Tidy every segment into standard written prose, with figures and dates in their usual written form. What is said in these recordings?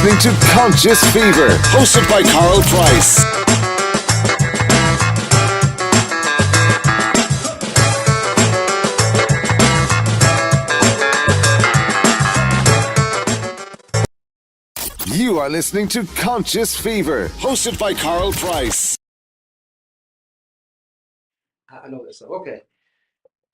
listening to Conscious Fever, hosted by Carl Price. You are listening to Conscious Fever, hosted by Carl Price. I know this. Okay.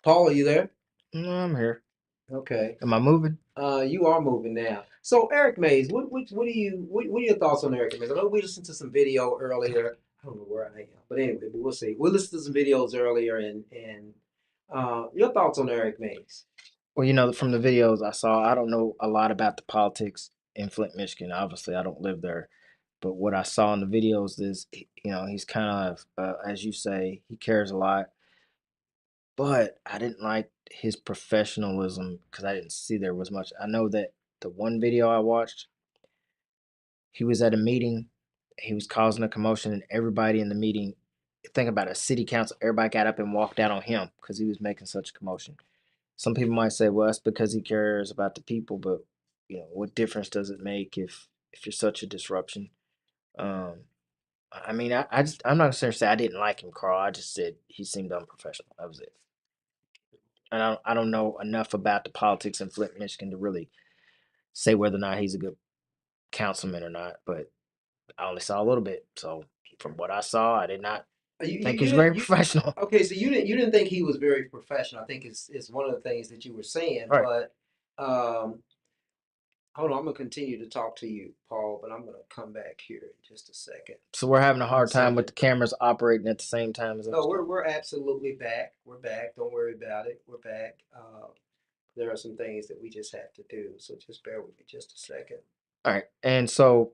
Paul, are you there? No, I'm here. Okay. Am I moving? You are moving now. So Eric Mays, what are your thoughts on Eric Mays? I know we listened to some video earlier. I don't know where I am, but anyway, but we'll see. We listened to some videos earlier, and your thoughts on Eric Mays? Well, you know, from the videos I saw, I don't know a lot about the politics in Flint, Michigan. Obviously, I don't live there. But what I saw in the videos is, you know, he's kind of, as you say, he cares a lot. But I didn't like his professionalism because I didn't see there was much. I know that the one video I watched, he was at a meeting, he was causing a commotion, and everybody in the meeting, think about it, city council, everybody got up and walked out on him because he was making such a commotion. Some people might say, well, that's because he cares about the people, but you know, what difference does it make if you're such a disruption? Um, I mean, I'm not gonna say I didn't like him, Carl. I just said he seemed unprofessional. That was it. And I don't know enough about the politics in Flint, Michigan to really say whether or not he's a good councilman or not. But I only saw a little bit, so from what I saw, I did not think he was very professional. Okay, so you didn't think he was very professional. I think it's one of the things that you were saying, Right. but hold on, I'm gonna continue to talk to you, Paul, but I'm gonna come back here in just a second. So we're having a hard time with the cameras operating at the same time as us. No, we're absolutely back. We're back. Don't worry about it. We're back. There are some things that we just have to do, so just bear with me just a second. All right, and so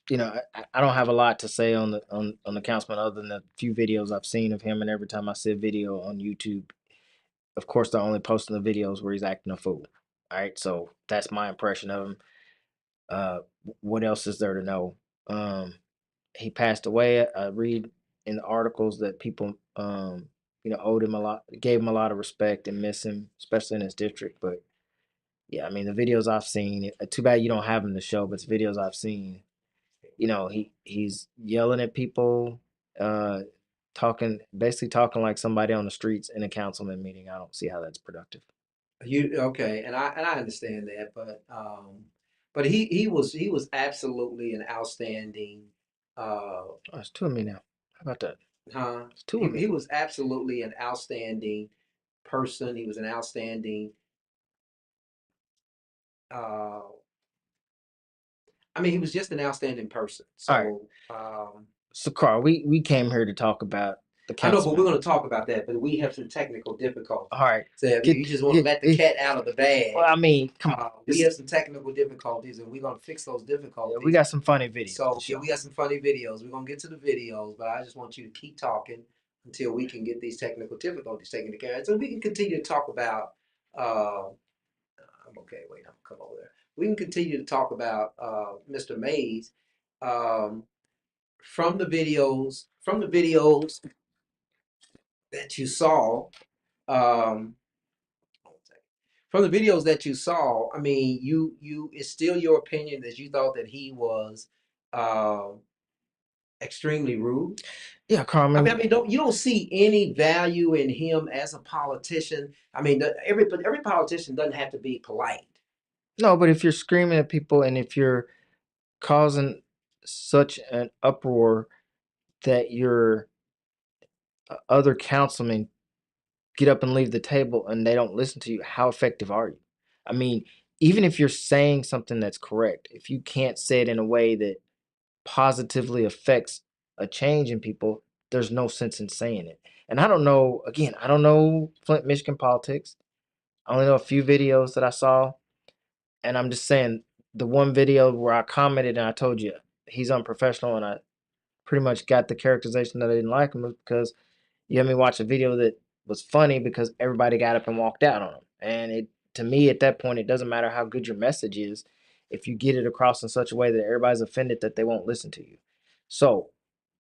you know, I don't have a lot to say on the councilman other than the few videos I've seen of him, and every time I see a video on YouTube, of course they're only posting the videos where he's acting a fool. All right, so that's my impression of him. What else is there to know? He passed away. I read in the articles that people, you know, owed him a lot, gave him a lot of respect and miss him, especially in his district. But yeah, I mean, the videos I've seen, too bad you don't have him to show, but the videos I've seen, you know, he's yelling at people, uh, basically talking like somebody on the streets in a councilman meeting. I don't see how that's productive. You okay? And I understand that, but he was absolutely an outstanding. Oh, it's two of me now. How about that? It's two of me. He was absolutely an outstanding person. He was an outstanding. Uh, I mean, he was just an outstanding person. So, So, Carl, we came here to talk about the I know, council. but we're going to talk about that. But we have some technical difficulties. All right. So you just want to let the cat out of the bag. Well, I mean, come on. We have some technical difficulties, and we're going to fix those difficulties. Yeah, we got some funny videos. So yeah, we got some funny videos. We're going to get to the videos, but I just want you to keep talking until we can get these technical difficulties taken care of, so we can continue to talk about. I'm okay. Wait, I'm gonna come over there. We can continue to talk about Mr. Mays from the videos that you saw. From the videos that you saw, I mean, it's still your opinion that you thought that he was extremely rude. Yeah, Carl. I mean, you don't see any value in him as a politician. I mean, every politician doesn't have to be polite. No, but if you're screaming at people and if you're causing such an uproar that your other councilmen get up and leave the table and they don't listen to you, how effective are you? I mean, even if you're saying something that's correct, if you can't say it in a way that positively affects a change in people, there's no sense in saying it. And I don't know, again, I don't know Flint, Michigan politics. I only know a few videos that I saw. And I'm just saying, the one video where I commented and I told you he's unprofessional and I pretty much got the characterization that I didn't like him was because you had me watch a video that was funny because everybody got up and walked out on him. And it, to me, at that point, it doesn't matter how good your message is if you get it across in such a way that everybody's offended that they won't listen to you. So,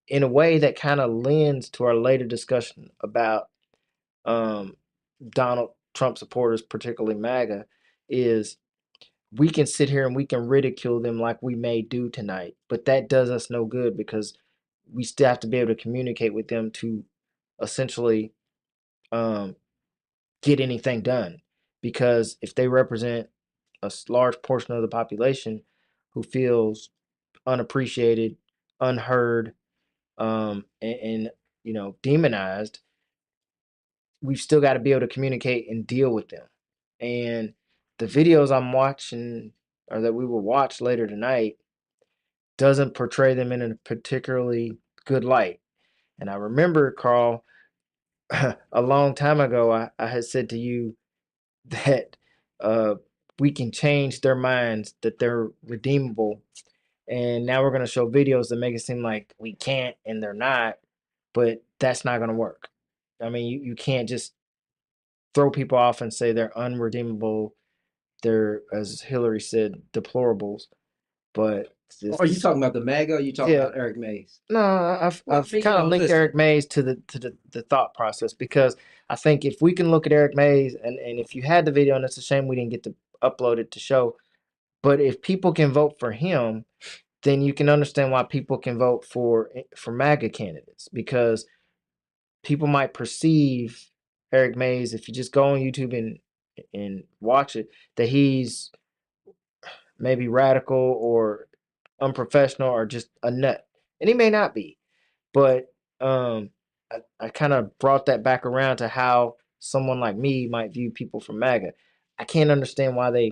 in a way that kind of lends to our later discussion about Donald Trump supporters, particularly MAGA, is we can sit here and we can ridicule them like we may do tonight, but that does us no good because we still have to be able to communicate with them to essentially um, get anything done. Because if they represent a large portion of the population who feels unappreciated, unheard, and demonized, we've still got to be able to communicate and deal with them. And the videos I'm watching or that we will watch later tonight doesn't portray them in a particularly good light. And I remember, Carl, a long time ago, I had said to you that uh, we can change their minds, that they're redeemable. And now we're going to show videos that make it seem like we can't and they're not, but that's not going to work. I mean, you can't just throw people off and say they're unredeemable. They're, as Hillary said, deplorables. But Are you this, talking about the MAGA? Or are you talking yeah, about Eric Mays? no, Well, I I've mean, kind of linked listen. Eric Mays to the thought process because I think if we can look at Eric Mays and if you had the video, and it's a shame we didn't get to upload it to show, but if people can vote for him, then you can understand why people can vote for MAGA candidates, because people might perceive Eric Mays, if you just go on YouTube and watch it, that he's maybe radical or unprofessional or just a nut, and he may not be. But I kind of brought that back around to how someone like me might view people from MAGA. I can't understand why they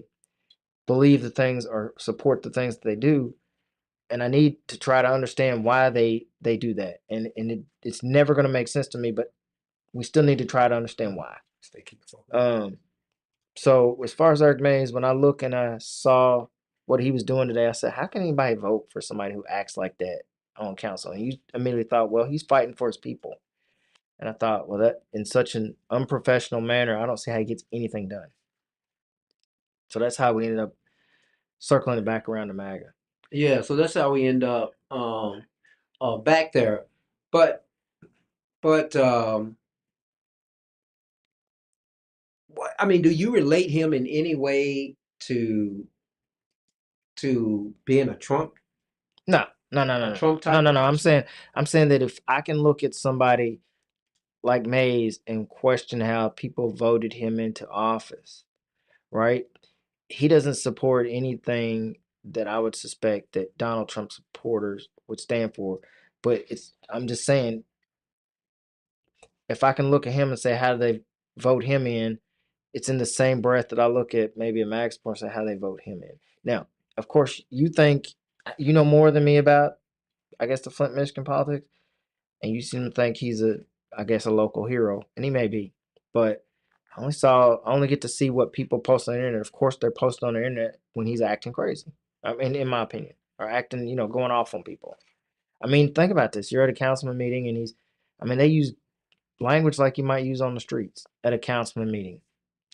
believe the things or support the things that they do, and I need to try to understand why they do that. It's never going to make sense to me, but we still need to try to understand why. Um, so as far as Eric Mays, when I look and I saw what he was doing today, I said, how can anybody vote for somebody who acts like that on council? And you immediately thought, well, he's fighting for his people. And I thought, well, that in such an unprofessional manner, I don't see how he gets anything done. So that's how we ended up circling it back around to MAGA. Yeah, so that's how we end up back there. But but what, I mean, do you relate him in any way to being a Trump No, no, no, no, a no, Trump no, type no, of no. person? I'm saying that if I can look at somebody like Mays and question how people voted him into office, right? He doesn't support anything that I would suspect that Donald Trump supporters would stand for. But I'm just saying, if I can look at him and say how do they vote him in, it's in the same breath that I look at maybe a Max person how they vote him in. Now, of course, you think you know more than me about, I guess, the Flint, Michigan politics, and you seem to think he's I guess, a local hero, and he may be. But I only get to see what people post on the internet. Of course, they're posting on the internet when he's acting crazy. I mean, in my opinion, or acting, going off on people. I mean, think about this. You're at a councilman meeting, and they use language like you might use on the streets at a councilman meeting.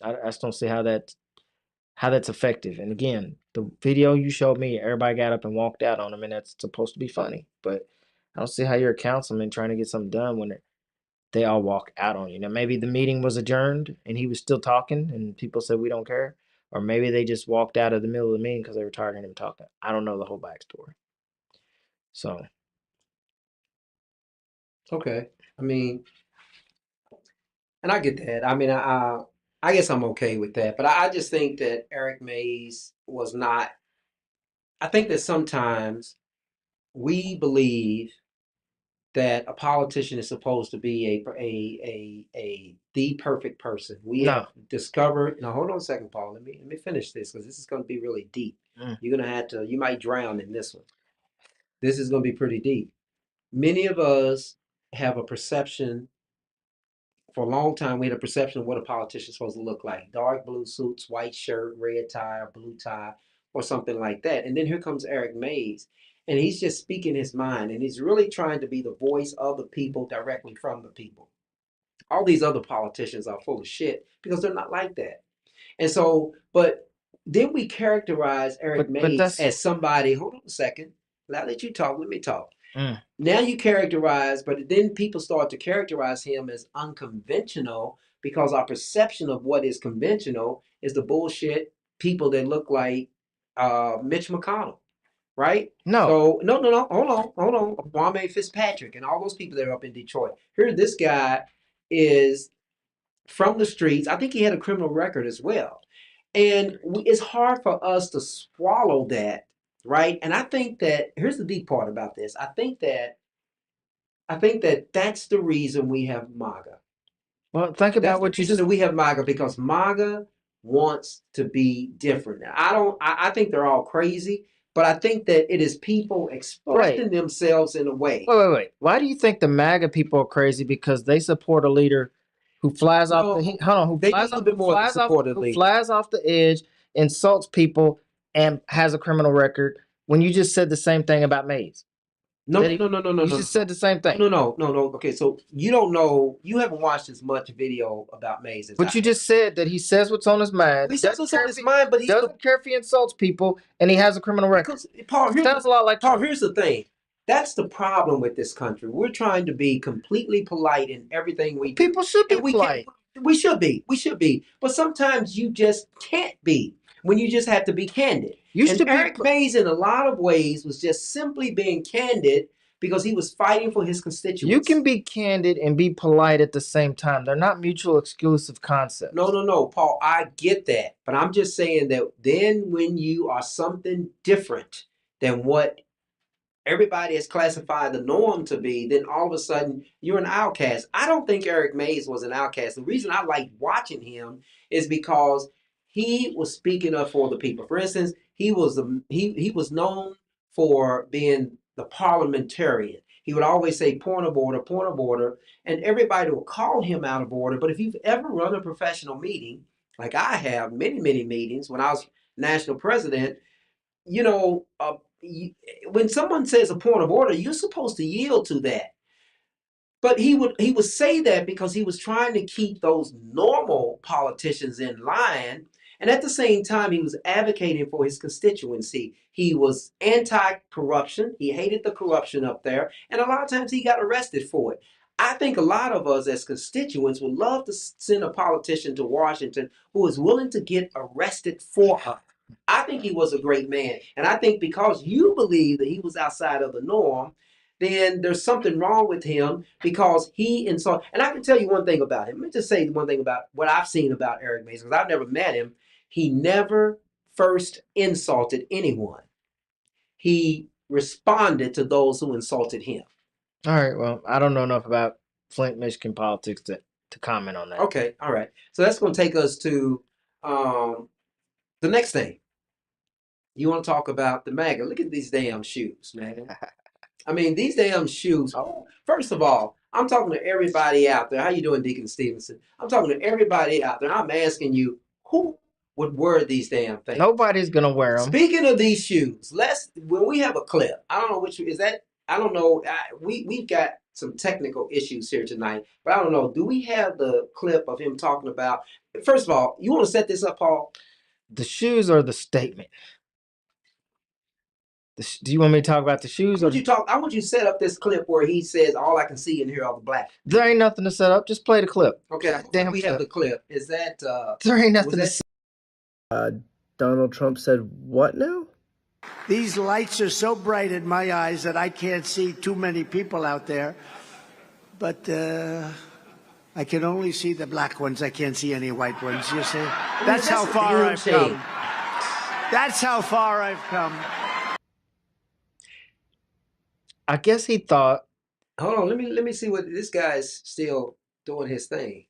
I just don't see how that's effective. And again, the video you showed me, everybody got up and walked out on him, and that's supposed to be funny. But I don't see how you're a councilman trying to get something done when they all walk out on you. Now, maybe the meeting was adjourned and he was still talking, and people said we don't care, or maybe they just walked out of the middle of the meeting because they were tired of him talking. I don't know the whole backstory. So Okay, I mean, and I get that. I mean, I guess I'm okay with that. But I just think that Eric Mays was not. I think that sometimes we believe that a politician is supposed to be a the perfect person. We have no, discovered. Now, hold on a second, Paul. Let me finish this because this is going to be really deep. mm, You're gonna have to. You might drown in this one. This is going to be pretty deep. Many of us have a perception. For a long time, we had a perception of what a politician is supposed to look like: dark blue suits, white shirt, red tie, or blue tie, or something like that. And then here comes Eric Mays, and he's just speaking his mind, and he's really trying to be the voice of the people directly from the people. All these other politicians are full of shit because they're not like that. And so, but then we characterize Eric but Mays that's as somebody. Hold on a second. I'll let you talk. Let me talk. mm, Now you characterize, but then people start to characterize him as unconventional because our perception of what is conventional is the bullshit people that look like Mitch McConnell, right? No. So no, hold on, Kwame Fitzpatrick and all those people that are up in Detroit. Here, this guy is from the streets. I think he had a criminal record as well, and it's hard for us to swallow that, right? And I think that here's the deep part about this. I think that that's the reason we have MAGA. Well, think That's about the what you reason just. that we have MAGA because MAGA wants to be different. Now, I don't. I think they're all crazy, but I think that it is people Wait, expressing themselves in a way. wait. Why do you think the MAGA people are crazy? Because they support a leader who flies off the No, hold on, they do a little bit more than support a who leader. flies off the edge, insults people, and has a criminal record. When you just said the same thing about Mays, No, that he, no, no, no, no, you no, just no, said the same thing. no. Okay, so you don't know. You haven't watched as much video about Mays as I But you have. just said that he says what's on his mind. He says what's on his mind, but he's the Doesn't care if he insults people, and he has a criminal record. because Paul. Sounds a lot like Paul. Trump. Here's the thing. That's the problem with this country. We're trying to be completely polite in everything we do, People should be and we polite. can't. We should be. We should be. But sometimes you just can't be when you just have to be candid. You And should be. Eric Mays, in a lot of ways, was just simply being candid because he was fighting for his constituents. You can be candid and be polite at the same time. They're not mutual exclusive concepts. No, Paul. I get that, but I'm just saying that then when you are something different than what everybody has classified the norm to be, then all of a sudden you're an outcast. I don't think Eric Mays was an outcast. The reason I like watching him is because he was speaking up for the people. For instance, he was known for being the parliamentarian. He would always say point of order, and everybody would call him out of order. But if you've ever run a professional meeting, like I have many meetings when I was national president, you know, when someone says a point of order, you're supposed to yield to that. But he would say that because he was trying to keep those normal politicians in line, and at the same time he was advocating for his constituency. He was anti-corruption. He hated the corruption up there, and a lot of times he got arrested for it. I think a lot of us as constituents would love to send a politician to Washington who is willing to get arrested for us. I think he was a great man, and I think because you believe that he was outside of the norm, then there's something wrong with him because he insulted. And I can tell you one thing about him. Let me just say one thing about what I've seen about Eric Mason, because I've never met him. He never first insulted anyone. He responded to those who insulted him. All right. Well, I don't know enough about Flint, Michigan politics to comment on that. Okay, all right. So that's going to take us to the next thing. You want to talk about the MAGA? Look at these damn shoes, man. I mean, these damn shoes. Oh, first of all, I'm talking to everybody out there. How you doing, Deacon Stevenson? I'm talking to everybody out there. I'm asking you, who would wear these damn things? Nobody's gonna wear them. Speaking of these shoes, when we have a clip. I don't know which is that. I don't know. We've got some technical issues here tonight, but I don't know. Do we have the clip of him talking about? First of all, you want to set this up, Paul? The shoes or the statement? Do you want me to talk about the shoes? I want you to set up this clip where he says, "All I can see and hear are the black." There ain't nothing to set up. Just play the clip. Okay, Damn we clip. have the clip. Is that? There ain't nothing to see. Donald Trump said, what now? These lights are so bright in my eyes that I can't see too many people out there. But I can only see the black ones. I can't see any white ones, you see? That's how far I've come. That's how far I've come. I guess he thought. Hold on, let me see what this guy's still doing his thing.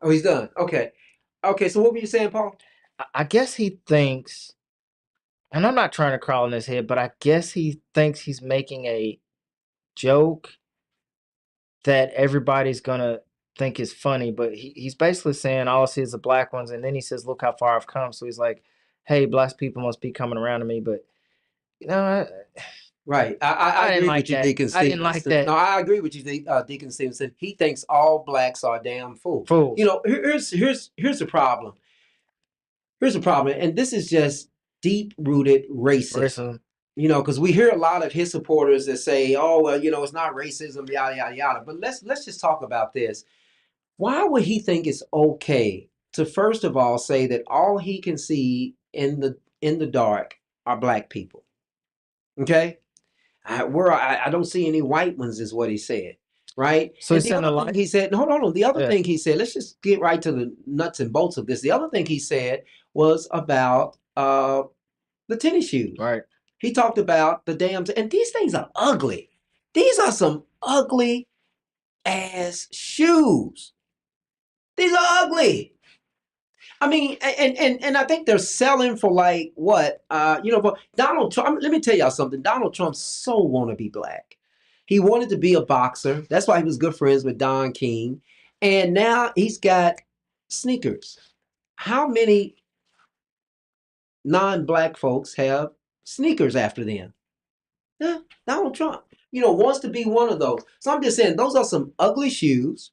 Oh, he's done. Okay. Okay, so what were you saying, Paul? I guess he thinks, and I'm not trying to crawl in his head, but I guess he thinks he's making a joke that everybody's gonna think is funny, but he's basically saying all I see is the black ones, and then he says, "Look how far I've come." So he's like, "Hey, black people must be coming around to me," but you know, right. I agree like with you, that. Deacon Stevenson. I didn't like that. No, I agree with you, Deacon Stevenson. He thinks all blacks are damn fools. Fools. You know, here's the problem. Here's the problem, and this is just deep-rooted racism. You know, because we hear a lot of his supporters that say, "Oh, well, you know, it's not racism, yada yada yada." But let's just talk about this. Why would he think it's okay to first of all say that all he can see in the dark are black people. Okay, I don't see any white ones, is what he said, right? So And he's the saying a other thing lot. he said, hold on, the other Yeah. thing he said, let's just get right to the nuts and bolts of this. The other thing he said was about the tennis shoes. Right. He talked about the damn, and these things are ugly. These are some ugly ass shoes. These are ugly. I mean, and I think they're selling for like what? But Donald Trump. Let me tell y'all something. Donald Trump so want to be black. He wanted to be a boxer. That's why he was good friends with Don King. And now he's got sneakers. How many non-black folks have sneakers after them? Yeah, Donald Trump. Wants to be one of those. So I'm just saying, those are some ugly shoes.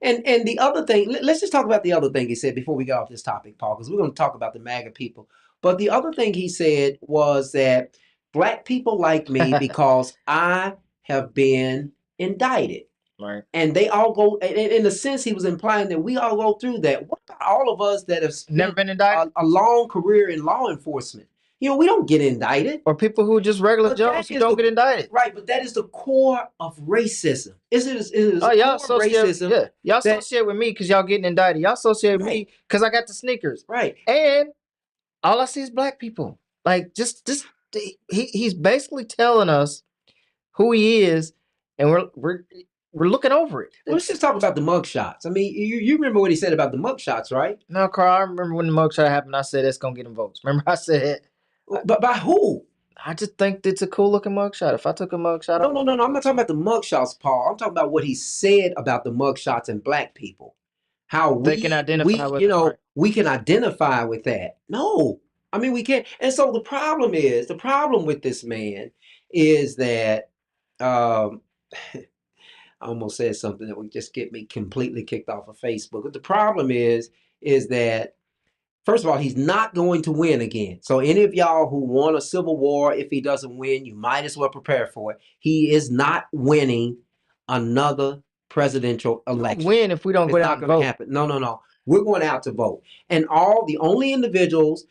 And the other thing, let's just talk about the other thing he said before we get off this topic, Paul, because we're going to talk about the MAGA people. But the other thing he said was that black people like me because I have been indicted. Right. And they all go, in a sense, he was implying that we all go through that. What about all of us that have Never spent been indicted? a long career in law enforcement? We don't get indicted. Or people who are just regular But Joes that who is don't the- get indicted. Right, but that is the core of racism. It is Oh, the y'all core of associate, racism. yeah, y'all that- associate with me because y'all getting indicted. Y'all associate with me Right. because I got the sneakers. Right. And all I see is black people. Like he's basically telling us who he is, and we're looking over it. Well, let's just talk about the mug shots. I mean, you remember what he said about the mug shots, right? No, Carl, I remember when the mugshot happened, I said it's gonna get him votes. Remember I said But by who? I just think it's a cool looking mugshot. If I took a mugshot, No. I'm not talking about the mug shots, Paul. I'm talking about what he said about the mug shots and black people. How They can identify with it, right. we can identify with that. No, I mean we can't. And so the problem with this man is that um, I almost said something that would just get me completely kicked off of Facebook. But the problem is that first of all, he's not going to win again. So any of y'all who want a civil war, if he doesn't win, you might as well prepare for it. He is not winning another presidential election. Win if we don't go It's down not and going to vote. happen. No. We're going out to vote. And the only individuals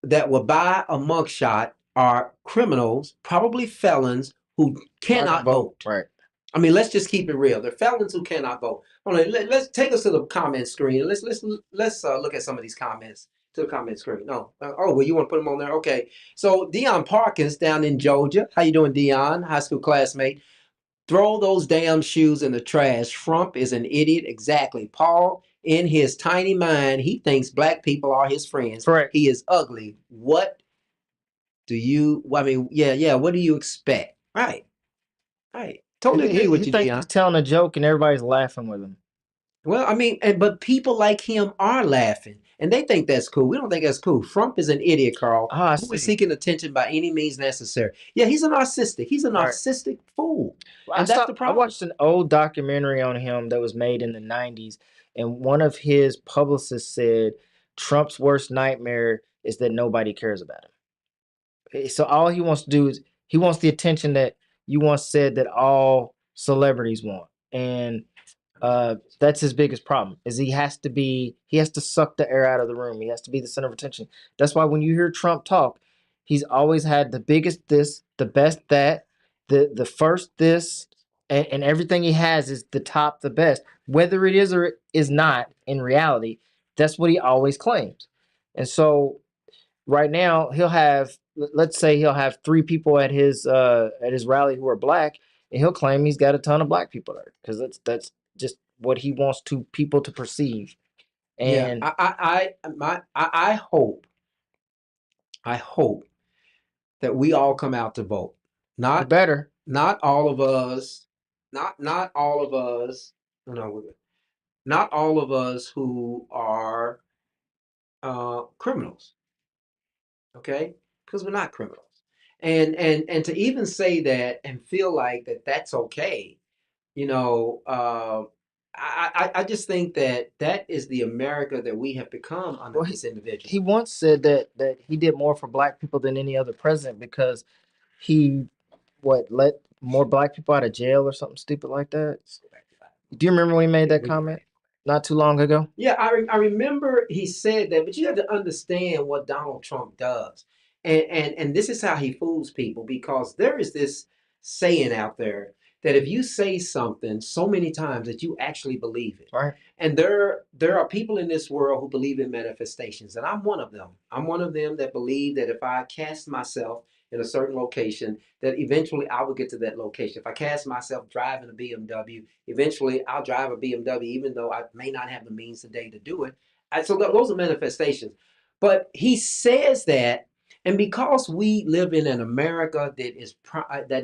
that will buy a mugshot are criminals, probably felons who cannot vote. Right. I mean, let's just keep it real. They're felons who cannot vote. Hold on, let's take us to the comment screen. Let's look at some of these comments to the comment screen. No, well, you want to put them on there? Okay. So Dion Parkins down in Georgia. How you doing, Dion? High school classmate. Throw those damn shoes in the trash. Trump is an idiot. Exactly. Paul, in his tiny mind, he thinks black people are his friends. Correct. He is ugly. What do you? I mean, yeah. What do you expect? Right. Totally agree with He you, thinks Dion. he's telling a joke and everybody's laughing with him. Well, I mean, but people like him are laughing, and they think that's cool. We don't think that's cool. Trump is an idiot, Carl, Oh, I who is see. seeking attention by any means necessary. Yeah, he's a narcissistic. He's a Right. narcissistic fool, Well, and that's the I problem. watched an old documentary on him that was made in the 90s, and one of his publicists said Trump's worst nightmare is that nobody cares about him. So all he wants to do is he wants the attention that you once said that all celebrities want. And that's his biggest problem is he has to suck the air out of the room. He has to be the center of attention. That's why when you hear Trump talk, he's always had the biggest this, the best that, the first this, and everything he has is the top, the best. Whether it is or is not in reality, that's what he always claims. And so right now let's say he'll have 3 people at his rally who are black, and he'll claim he's got a ton of black people there because that's just what he wants people to perceive. And yeah, I hope that we all come out to vote. you better. Not all of us. Not all of us. No, not all of us who are criminals. Okay, because we're not criminals. And to even say that and feel like that's okay, I just think that is the America that we have become under Well, this individual. He once said that he did more for black people than any other president because he let more black people out of jail or something stupid like that. Do you remember when he made that comment not too long ago? Yeah, I remember he said that, but you have to understand what Donald Trump does. And this is how he fools people, because there is this saying out there that if you say something so many times that you actually believe it. Right. And there are people in this world who believe in manifestations, and I'm one of them. I'm one of them that believe that if I cast myself in a certain location, that eventually I will get to that location. If I cast myself driving a BMW, eventually I'll drive a BMW, even though I may not have the means today to do it. So those are manifestations. But he says that, and because we live in an America that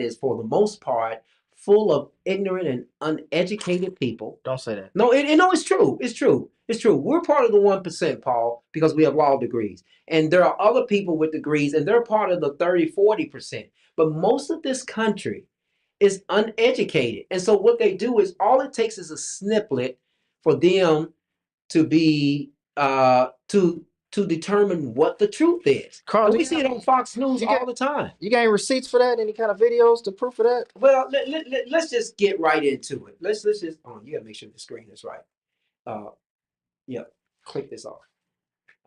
is for the most part full of ignorant and uneducated people. Don't say that. No, no, it's true. It's true. It's true. We're part of the 1%, Paul, because we have law degrees. And there are other people with degrees, and they're part of the 30, 40%. But most of this country is uneducated. And so what they do is all it takes is a snippet for them to be to determine what the truth is. Carl, we see it on Fox News all the time. You got any receipts for that? Any kind of videos to proof of that? Well, let's just get right into it. Let's just. Oh, you gotta make sure the screen is right. Yeah, click this off.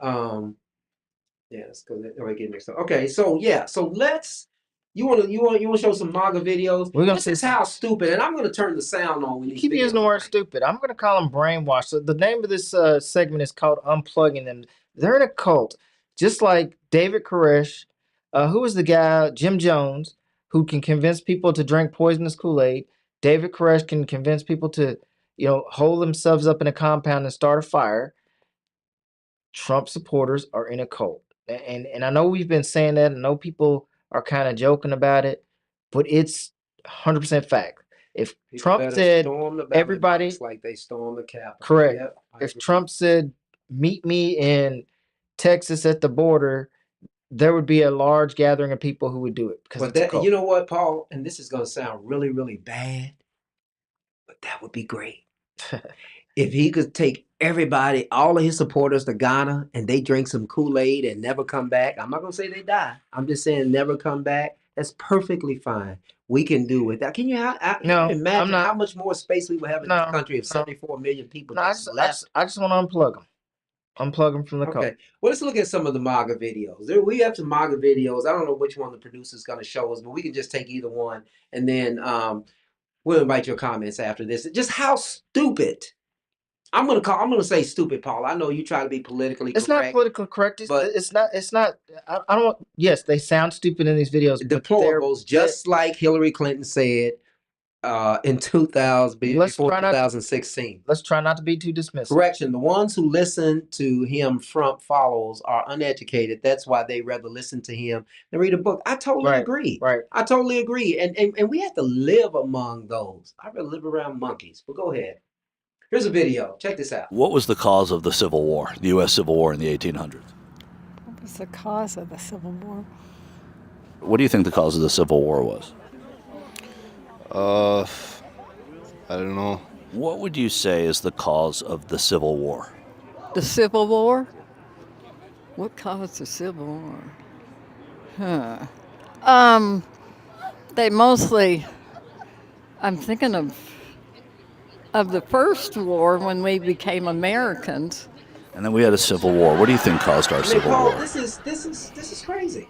Yeah, let's go. We're getting mixed up. Okay, so yeah, so let's. You want to show some MAGA videos? We're gonna this is how stupid, and I'm gonna turn the sound on when you keep using the word stupid. I'm gonna call them brainwashed. So the name of this segment is called Unplugging Them. They're in a cult, just like David Koresh, who was the guy, Jim Jones, who can convince people to drink poisonous Kool-Aid. David Koresh can convince people to, hold themselves up in a compound and start a fire. Trump supporters are in a cult. And I know we've been saying that. I know people are kind of joking about it, but it's 100% fact. If people Trump said everybody like they stormed the Capitol. Correct. Yep, if Trump said meet me in Texas at the border, there would be a large gathering of people who would do it. But that, you know what, Paul, and this is going to sound really, really bad, but that would be great. If he could take everybody, all of his supporters to Ghana, and they drink some Kool-Aid and never come back. I'm not going to say they die. I'm just saying never come back. That's perfectly fine. We can do it. Can you imagine how much more space we would have in this country if 74 million people just left? I just want to unplug them. Unplug them from the code. Well, let's look at some of the MAGA videos. We have some MAGA videos. I don't know which one the producer is going to show us, but we can just take either one, and then we'll invite your comments after this. Just how stupid. I'm gonna say stupid, Paul. I know you try to be politically correct. It's not politically correct. It's not. I don't. Yes, they sound stupid in these videos. Deplorables, just like Hillary Clinton said in 2016. Let's try not to be too dismissive. Correction: the ones who listen to him Trump follows are uneducated. That's why they rather listen to him than read a book. I totally agree. Right. I totally agree. And we have to live among those. I rather live around monkeys. But go ahead. Here's a video. Check this out. What was the cause of the Civil War, the U.S. Civil War in the 1800s? What was the cause of the Civil War? What do you think the cause of the Civil War was? I don't know. What would you say is the cause of the Civil War? The Civil War? What caused the Civil War? They mostly, I'm thinking of the first war when we became Americans. And then we had a Civil War. What do you think caused our Civil Paul, War? This is crazy.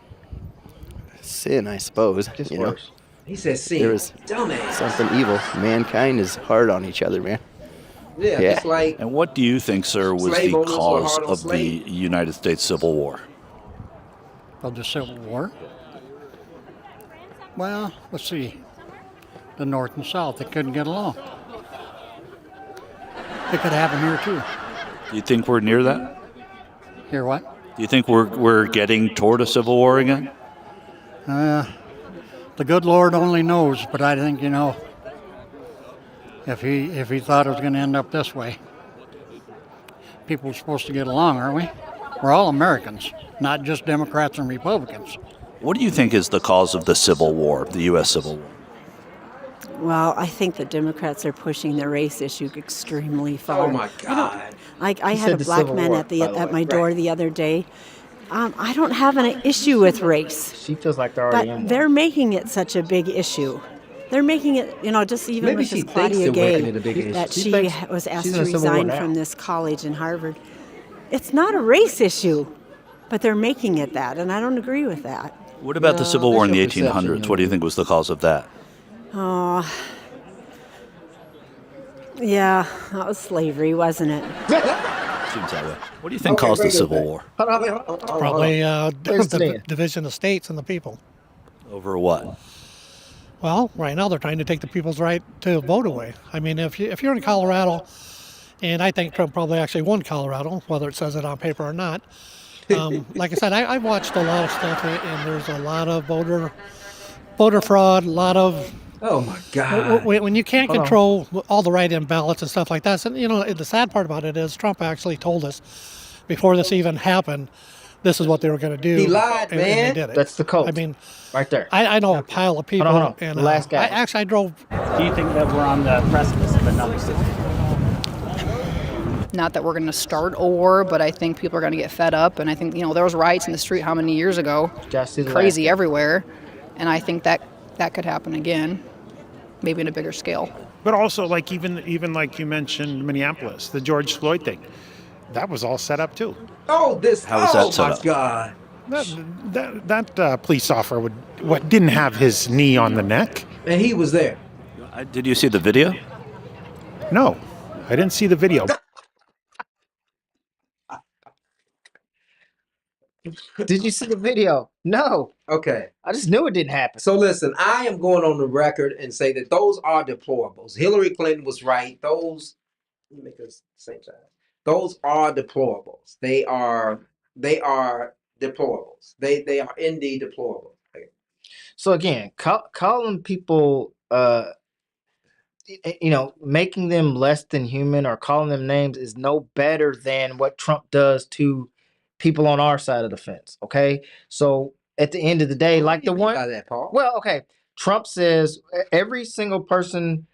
Sin, I suppose. Just know. He says sin. There was dumbass. something evil. Mankind is hard on each other, man. Yeah, it's like. And what do you think, sir, was the cause of the United States Civil War? Of the Civil War? Well, let's see. The North and South, they couldn't get along. It could happen here too. Do you think we're near that? Hear what? Do you think we're getting toward a Civil War again? The good Lord only knows, but I think, if he thought it was going to end up this way. People are supposed to get along, aren't we? We're all Americans, not just Democrats and Republicans. What do you think is the cause of the Civil War, the U.S. Civil War? Well, I think the Democrats are pushing the race issue extremely far. Oh my God! I had a black man at my door the other day. I don't have an issue with race. She feels like they're already in one. They're making it such a big issue. They're making it, just even Maybe with she this Claudia thinks they're Gay, making it a big issue. that she was asked she's to in a Civil War resign now. from this college in Harvard. It's not a race issue. but they're making it that, and I don't agree with that. What about the Civil War in the 1800s? What do you think was the cause of that? Oh, yeah, that was slavery, wasn't it? Seems that way. What do you think caused the Civil War? Probably the division of states and the people. Over what? Well, right now they're trying to take the people's right to vote away. I mean, if you're in Colorado, and I think Trump probably actually won Colorado, whether it says it on paper or not. Like I said, I watched a lot of stuff, and there's a lot of voter fraud, a lot of. Oh my God! When you can't control all the write-in ballots and stuff like that, and the sad part about it is Trump actually told us before this even happened, this is what they were going to do. He lied, and man. they did it. That's the cult. I mean, right there. I know a pile of people. Hold on. And The last guy. I drove. Do you think that we're on the precipice of another civil war? Not that we're going to start a war, but I think people are going to get fed up. And I think, there was riots in the street how many years ago? Crazy everywhere. And I think that could happen again, maybe in a bigger scale. But also, like even like you mentioned Minneapolis, the George Floyd thing, that was all set up too. Oh, How was that set my up? God! That police officer didn't have his knee on the neck. And he was there. Did you see the video? No, I didn't see the video. Did you see the video? No. Okay. I just knew it didn't happen. So listen, I am going on the record and say that those are deplorables. Hillary Clinton was right. Those, let me make this same size. Those are deplorables. They are deplorables. They are indeed deplorable. Okay. So again, calling people, making them less than human or calling them names is no better than what Trump does to people on our side of the fence. Okay, so at the end of the day, like the one, that, Paul? Well, okay, Trump says every single person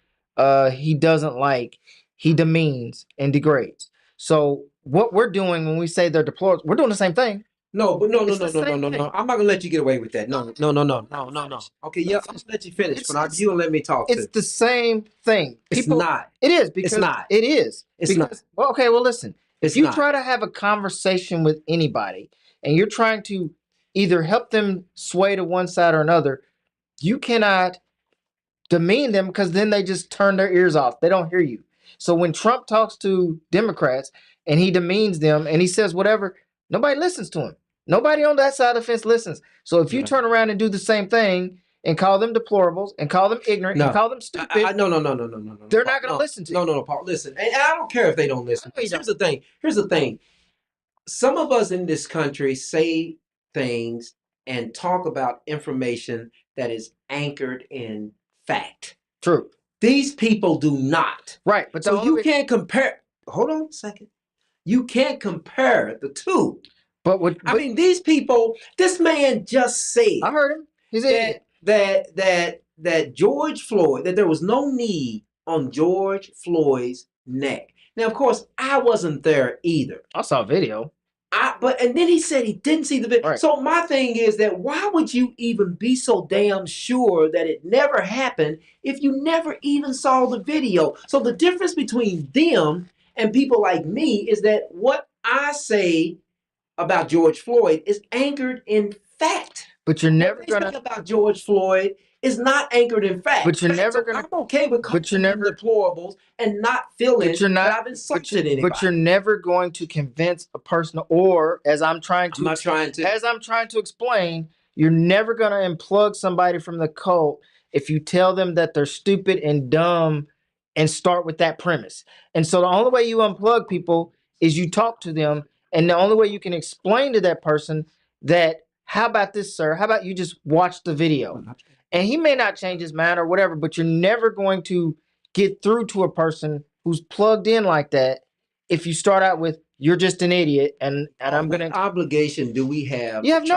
he doesn't like, he demeans and degrades. So what we're doing when we say they're deplorable, we're doing the same thing. No. I'm not gonna let you get away with that. No. Okay, yeah, I'm gonna let you finish, but you don't let me talk. It's the same thing. It's not. It is because It's not. It is. It's not. Well, okay. Well, listen. It's if you not. try to have a conversation with anybody and you're trying to either help them sway to one side or another, you cannot demean them because then they just turn their ears off. They don't hear you. So when Trump talks to Democrats and he demeans them and he says whatever, nobody listens to him. Nobody on that side of the fence listens. So if you turn around and do the same thing and call them deplorables and call them ignorant and call them stupid, no. They're not going to listen to you. No, Paul. Listen, and I don't care if they don't listen. Here's the thing. Some of us in this country say things and talk about information that is anchored in fact. True. These people do not. Right. But so you can't compare. Hold on a second. You can't compare the two. I mean, these people. This man just said. I heard him. He's that George Floyd. That there was no knee on George Floyd's neck. Now, of course, I wasn't there either. I saw a video. And then he said he didn't see the video. Right. So my thing is that why would you even be so damn sure that it never happened if you never even saw the video? So the difference between them and people like me is that what I say about George Floyd is anchored in fact. But you're never going to about George Floyd is not anchored in fact. But you're never going to. I'm okay with calling them deplorables and not feeling that I've insulted anybody. But you're never going to convince a person, or as I'm trying to explain, you're never going to unplug somebody from the cult if you tell them that they're stupid and dumb and start with that premise. And so the only way you unplug people is you talk to them, and the only way you can explain to that person that, how about this, sir? How about you just watch the video? And he may not change his mind or whatever, but you're never going to get through to a person who's plugged in like that if you start out with, you're just an idiot, and I'm going to... obligation do we have? You have no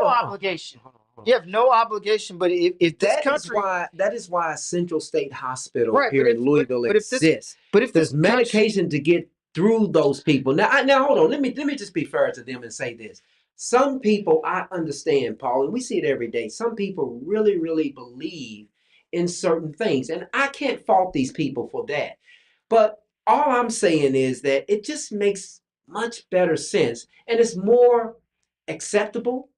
obligation. You have no obligation, but if this country... That is why Central State Hospital Right, here in Louisville exists. But if there's medication to get through those people. Now hold on. Let me just be fair to them and say this. Some people, I understand, Paul, and we see it every day. Some people really, really believe in certain things, and I can't fault these people for that. But all I'm saying is that it just makes much better sense, and it's more acceptable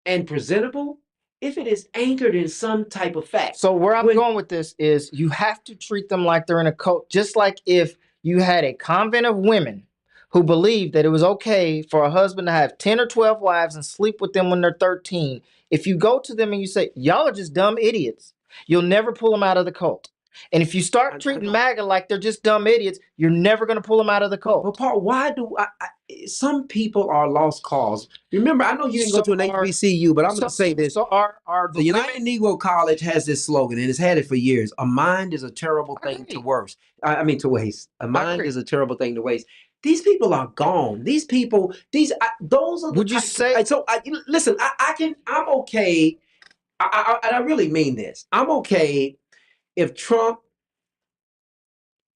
and presentable if it is anchored in some type of fact. So where I'm going with this is you have to treat them like they're in a cult, just like if you had a convent of women who believed that it was okay for a husband to have 10 or 12 wives and sleep with them when they're 13. If you go to them and you say, y'all are just dumb idiots, you'll never pull them out of the cult. And if you start treating MAGA like they're just dumb idiots, you're never going to pull them out of the cult. But Paul, why do some people are lost cause? Remember, I know you didn't go to an HBCU, but I'm going to say this. So the United Negro College has this slogan, and it's had it for years. A mind is a terrible thing to waste. To waste. A mind is a terrible thing to waste. These people are gone. These people, those are the. Would you say? Listen, I'm okay. And I really mean this. I'm okay if Trump.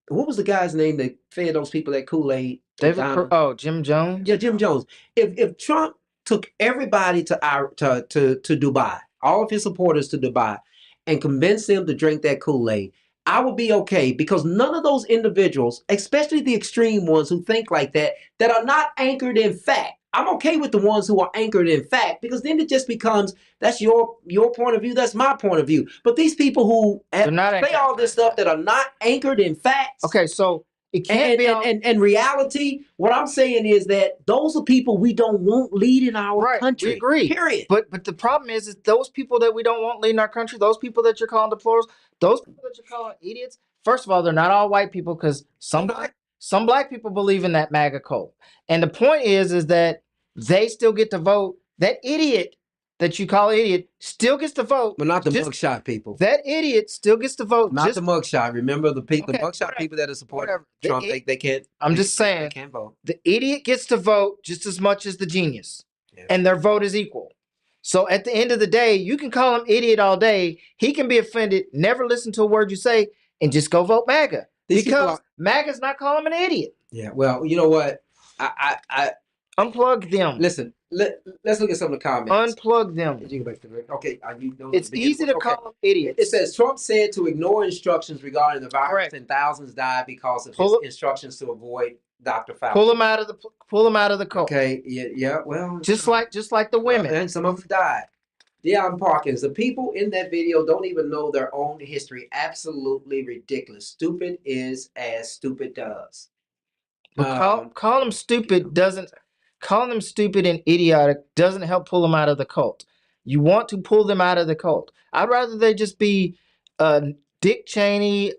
What was the guy's name that fed those people that Kool-Aid? Jim Jones. Yeah, Jim Jones. If Trump took everybody to Dubai, all of his supporters to Dubai, and convinced them to drink that Kool-Aid, I would be okay, because none of those individuals, especially the extreme ones who think like that are not anchored in fact. I'm okay with the ones who are anchored in fact, because then it just becomes, that's your point of view, that's my point of view. But these people who say all this stuff that are not anchored in facts. Okay, so it can't be and reality. What I'm saying is that those are people we don't want leading our country. We agree. Period. But the problem is those people that we don't want leading our country, those people that you're calling deplorables, those people that you're calling idiots, first of all, they're not all white people, because some black people believe in that MAGA cult. And the point is that they still get to vote. That idiot that you call idiot still gets to vote. But not the mugshot people. That idiot still gets to vote. Not the mugshot. Remember the mugshot people that are supporting Trump, they can't. I'm just saying. They can't vote. The idiot gets to vote just as much as the genius. Yeah. And their vote is equal. So at the end of the day, you can call him idiot all day. He can be offended, never listen to a word you say, and just go vote MAGA. Because MAGA's not calling him an idiot. Yeah, well, you know what? I unplug them. Listen, let's look at some of the comments. Unplug them. Okay, it's easy to call them idiots. It says Trump said to ignore instructions regarding the virus, and thousands died because of his instructions to avoid Dr. Fauci. Pull them out of the cult. Okay, yeah. Well, just like the women, and some of them died. Deion Parkins, the people in that video don't even know their own history. Absolutely ridiculous. Stupid is as stupid does. But call them stupid doesn't. Calling them stupid and idiotic doesn't help pull them out of the cult. You want to pull them out of the cult. I'd rather they just be Dick Cheney,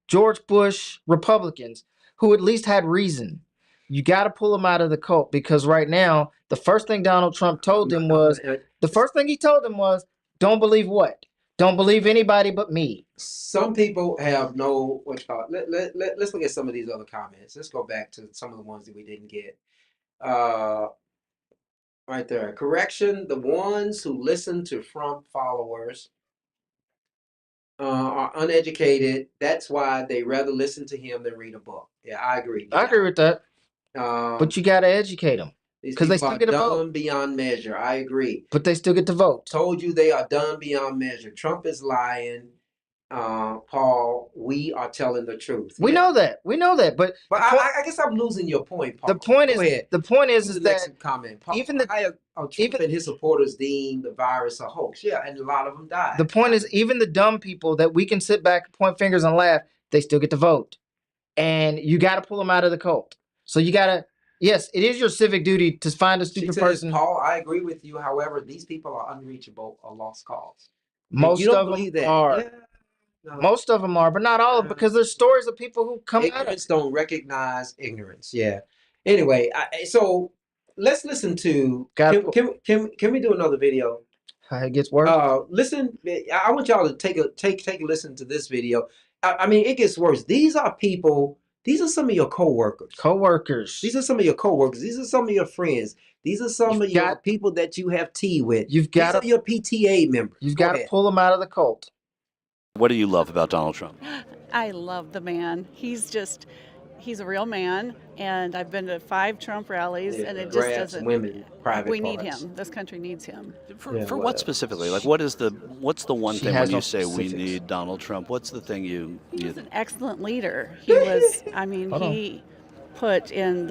George Bush Republicans who at least had reason. You got to pull them out of the cult, because right now, the first thing Donald Trump told him was, don't believe what? Don't believe anybody but me. Some people have no, let's look at some of these other comments. Let's go back to some of the ones that we didn't get. Right there. Correction, the ones who listen to Trump followers are uneducated. That's why they rather listen to him than read a book. Yeah, I agree. I agree with that. But you got to educate them, because they still get to vote. Dumb beyond measure. I agree. But they still get to vote. Told you they are dumb beyond measure. Trump is lying. Paul, we are telling the truth. We know that. But I guess I'm losing your point, Paul. The point is that comment. Paul, even Trump and his supporters deemed the virus a hoax. Yeah, and a lot of them died. The point is, even the dumb people that we can sit back, point fingers, and laugh, they still get to vote. And you got to pull them out of the cult. So you got to. Yes, it is your civic duty to find a stupid person. Paul, I agree with you. However, these people are unreachable or lost cause. Most of them are. Yeah. No. Most of them are, but not all of them, because there's stories of people who come out of ignorance don't recognize ignorance. Yeah. Anyway, so let's listen to. Can we do another video? It gets worse. Listen, I want y'all to take a listen to this video. I mean, it gets worse. These are people. These are some of your coworkers. These are some of your coworkers. These are some of your friends. These are some of your people that you have tea with. These are your PTA members. You've got to pull them out of the cult. What do you love about Donald Trump? I love the man. He's a real man, and I've been to 5 Trump rallies, and it just doesn't. Women, private we parts. need him. This country needs him. For what specifically? Like, what's the one thing when you say we need Donald Trump? What's the thing you? He was an excellent leader. He was. I mean, put in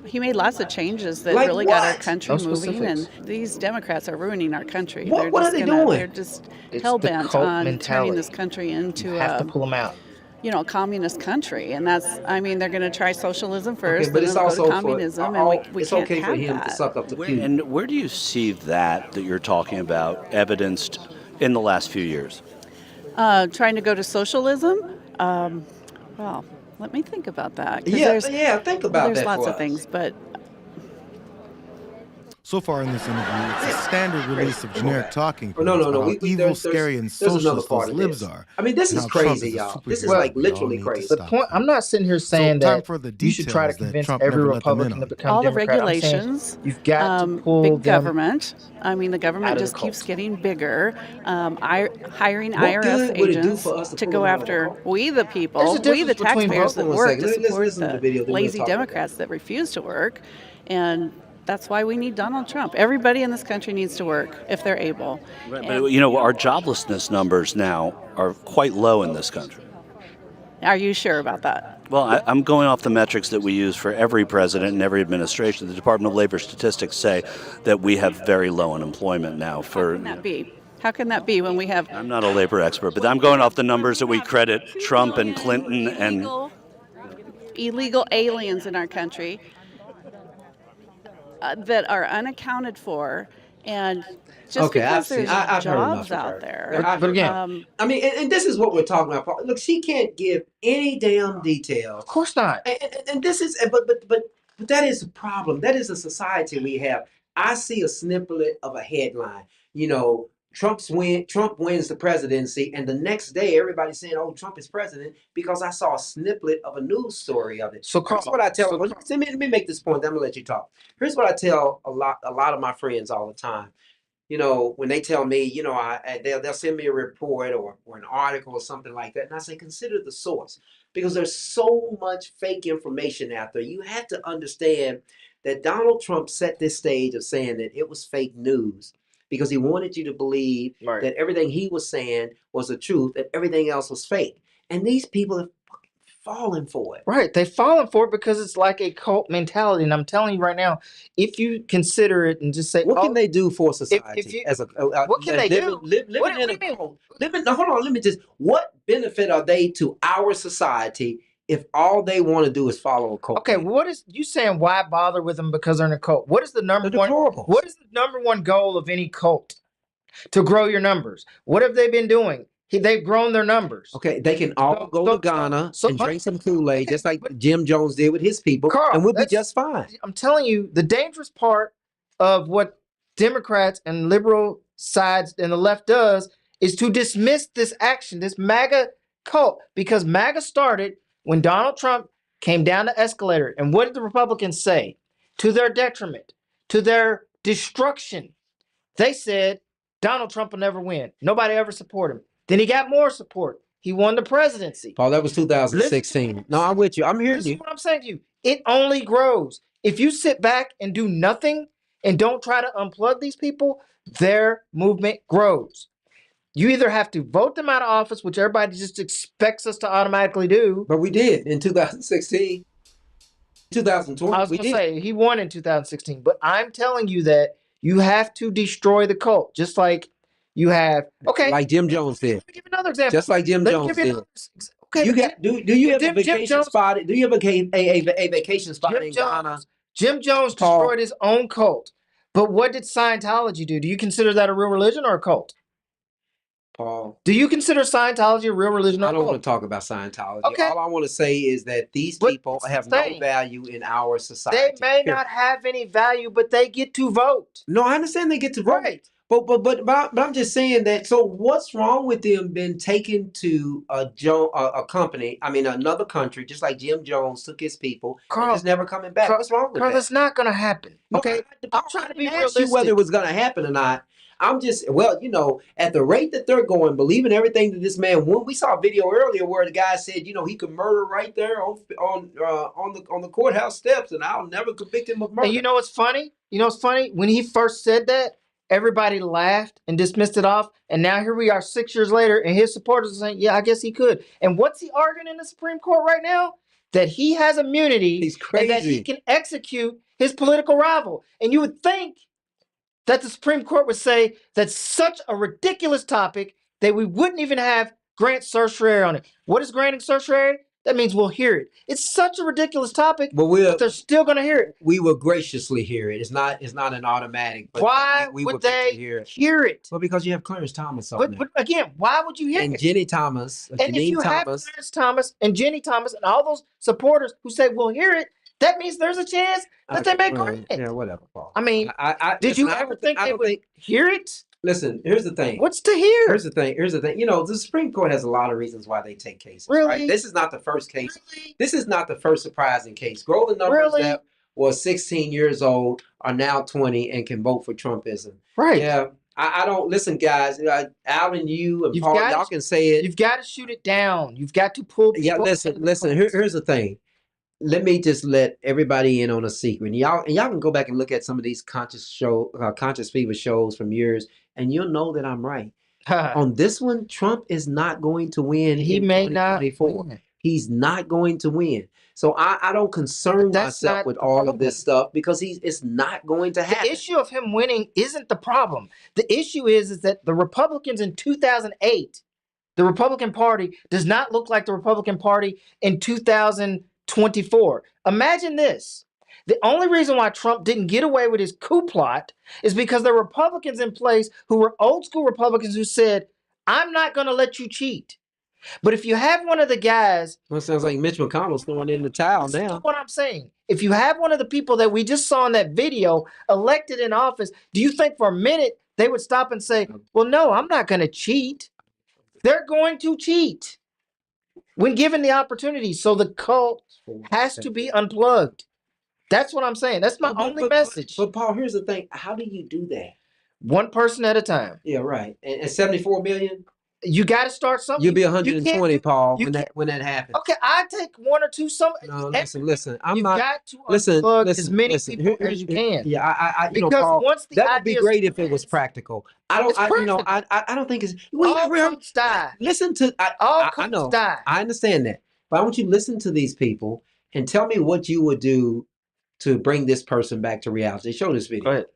he made lots of changes that Like really got our what? country No moving, and specifics. these Democrats are ruining our country. What are they doing? They're just It's the hell-bent cult on turning this mentality. country into You have to pull them out. a communist country, and they're going to try socialism Okay, first, but then it's they'll go to also communism, and we it's can't okay for have him to that. suck up the pew. And where do you see that you're talking about evidenced in the last few years? Trying to go to socialism. Well, let me think about that. 'Cause Think about there's that lots for of us. things, but So far in this interview, it's a standard release of generic talking Oh, no, points no, no. about how evil, scary, and there's another socialist part those of libs this. are. I mean, this and is how Trump crazy, is a y'all. This is superhero like we all literally need to crazy. The stop. point, I'm not sitting here saying time that for the you should try to details that convince Trump every never let them in Republican to on. become all the Democrat. I'm saying regulations, you've got to pull big them government. I mean, the out government of the just keeps cult. getting bigger. Hiring What IRS good would it do agents for us to to pull go them out of the after cult? we, the There's people, a we, the difference between taxpayers Hold that on a work, second. to Let's support listen to the the video, then we'll lazy talk about Democrats that refuse to work, and that's why we need Donald Trump. Everybody in this country needs to work if they're able. Right, And but our joblessness numbers now are quite low in this country. are you sure about that? Well, I'm going off the metrics that we use for every president and every administration. The Department of Labor statistics say that we have very low unemployment now. How can that be? How can that be when we have I'm not a labor expert, but I'm going off the numbers that we credit Trump and Clinton and illegal aliens in our country that are unaccounted for, and just because there's I've heard enough jobs of out her. there. But again, I mean, and this is what we're talking about. Look, she can't give any damn detail. of course not. And this is, but that is a problem. That is a society we have. I see a snippet of a headline. Trump wins the presidency, and the next day everybody's saying, "Oh, Trump is president," because I saw a snippet of a news story of it. So, Here's what I tell. Let me make this point. Then I'm gonna let you talk. Here's what I tell a lot of my friends all the time. When they tell me, they'll send me a report or an article or something like that, and I say, consider the source, because there's so much fake information out there. You have to understand that Donald Trump set this stage of saying that it was fake news because he wanted you to believe that everything he was saying was the truth and everything else was fake. And these people have fallen for it. Right, they've fallen for it because it's like a cult mentality. And I'm telling you right now, if you consider it and just say, what can they do for society? What can they do? Living in a cult. No, hold on. Let me just. What benefit are they to our society if all they want to do is follow a cult? Okay, what is you saying? Why bother with them because they're in a cult? What is the number one? What is the number one goal of any cult? To grow your numbers. What have they been doing? They've grown their numbers. Okay, they can all go to Ghana and drink some Kool-Aid, just like Jim Jones did with his people, Carl, and we'll be just fine. I'm telling you, the dangerous part of what Democrats and liberal sides and the left does is to dismiss this action, this MAGA cult, because MAGA started when Donald Trump came down the escalator. And what did the Republicans say? To their detriment, to their destruction. They said, Donald Trump will never win. Nobody ever support him. Then he got more support. He won the presidency. Paul, that was 2016. No, I'm with you. I'm hearing you. What I'm saying to you. It only grows. If you sit back and do nothing and don't try to unplug these people, their movement grows. You either have to vote them out of office, which everybody just expects us to automatically do. But we did in 2016. 2020. I was going to say, he won in 2016. But I'm telling you that you have to destroy the cult, just like you have. Okay, like Jim Jones did. Let me give another example. Just like Jim Jones did. Okay, do you have a vacation spot? Do you have a vacation spot in Ghana? Jim Jones destroyed his own cult. But what did Scientology do? Do you consider that a real religion or a cult? Paul, do you consider Scientology a real religion? I don't want to talk about Scientology. Okay. All I want to say is that these people have no value in our society. They may not have any value, but they get to vote. No, I understand they get to vote. Right. But I'm just saying that. So what's wrong with them being taken to a company? I mean, another country, just like Jim Jones took his people, and just never coming back. What's wrong with that? That's not going to happen. Okay, I'm trying to be realistic. You whether it was going to happen or not. I'm just, at the rate that they're going, believing everything that this man won. We saw a video earlier where the guy said, he could murder right there on the courthouse steps, and I'll never convict him of murder. And you know what's funny? When he first said that, everybody laughed and dismissed it off, and now here we are 6 years later, and his supporters are saying, "Yeah, I guess he could." And what's he arguing in the Supreme Court right now? that he has immunity He's and that he crazy. can execute his political rival. And you would think that the Supreme Court would say that's such a ridiculous topic that we wouldn't even have grant certiorari on it. What is granting certiorari? That means we'll hear it. It's such a ridiculous topic, but they're still going to hear it. We will graciously hear it. It's not an automatic. But Why we would would get they to hear it? hear it? Well, because you have Clarence Thomas on there. But again, why would you hear And it? Jenny Thomas, And if Janine you have Thomas. Clarence Thomas and Jenny Thomas and all those supporters who say we'll hear it, that means there's a chance that they may grant it. Yeah, whatever, Paul. I mean, did listen, you ever think they would hear it? Listen, here's the thing. What's to hear? Here's the thing. You know, the Supreme Court has a lot of reasons why they take cases. Really? Right? This is not the first case. Really? This is not the first surprising case. Growing numbers Really? that was 16 years old are now 20 and can vote for Trumpism. Right. Yeah. I don't listen, guys. Al and you and Paul, y'all can say it. You've got to shoot it down. You've got to pull. Yeah, listen. Here's the thing. Let me just let everybody in on a secret. And y'all can go back and look at some of these conscious fever shows from years, and you'll know that I'm right. On this one, Trump is not going to win. He may not win. He's not going to win. So I don't concern myself with all of this stuff because it's not going to happen. The issue of him winning isn't the problem. The issue is that the Republicans in 2008, the Republican Party does not look like the Republican Party in 2024. Imagine this. The only reason why Trump didn't get away with his coup plot is because there were Republicans in place who were old school Republicans who said, I'm not going to let you cheat. But if you have one of the guys... Well, it sounds like Mitch McConnell's throwing in the towel now. That's what I'm saying. If you have one of the people that we just saw in that video elected in office, do you think for a minute they would stop and say, well, no, I'm not going to cheat? They're going to cheat when given the opportunity. So the cult has to be unplugged. That's what I'm saying. That's my only message. But Paul, here's the thing. How do you do that? One person at a time. Yeah, right. And 74 million? You got to start something. You'll be 120, Paul, when that happens. Okay, I take one or two. No, listen. You've got to listen. unplug as many people as you can. Yeah, because Paul, once the that would be ideas- great if it was practical. I don't think it's. All cults die. Listen to. All I know. cults die. I understand that, but I want you to listen to these people and tell me what you would do to bring this person back to reality. Show this video. Go ahead.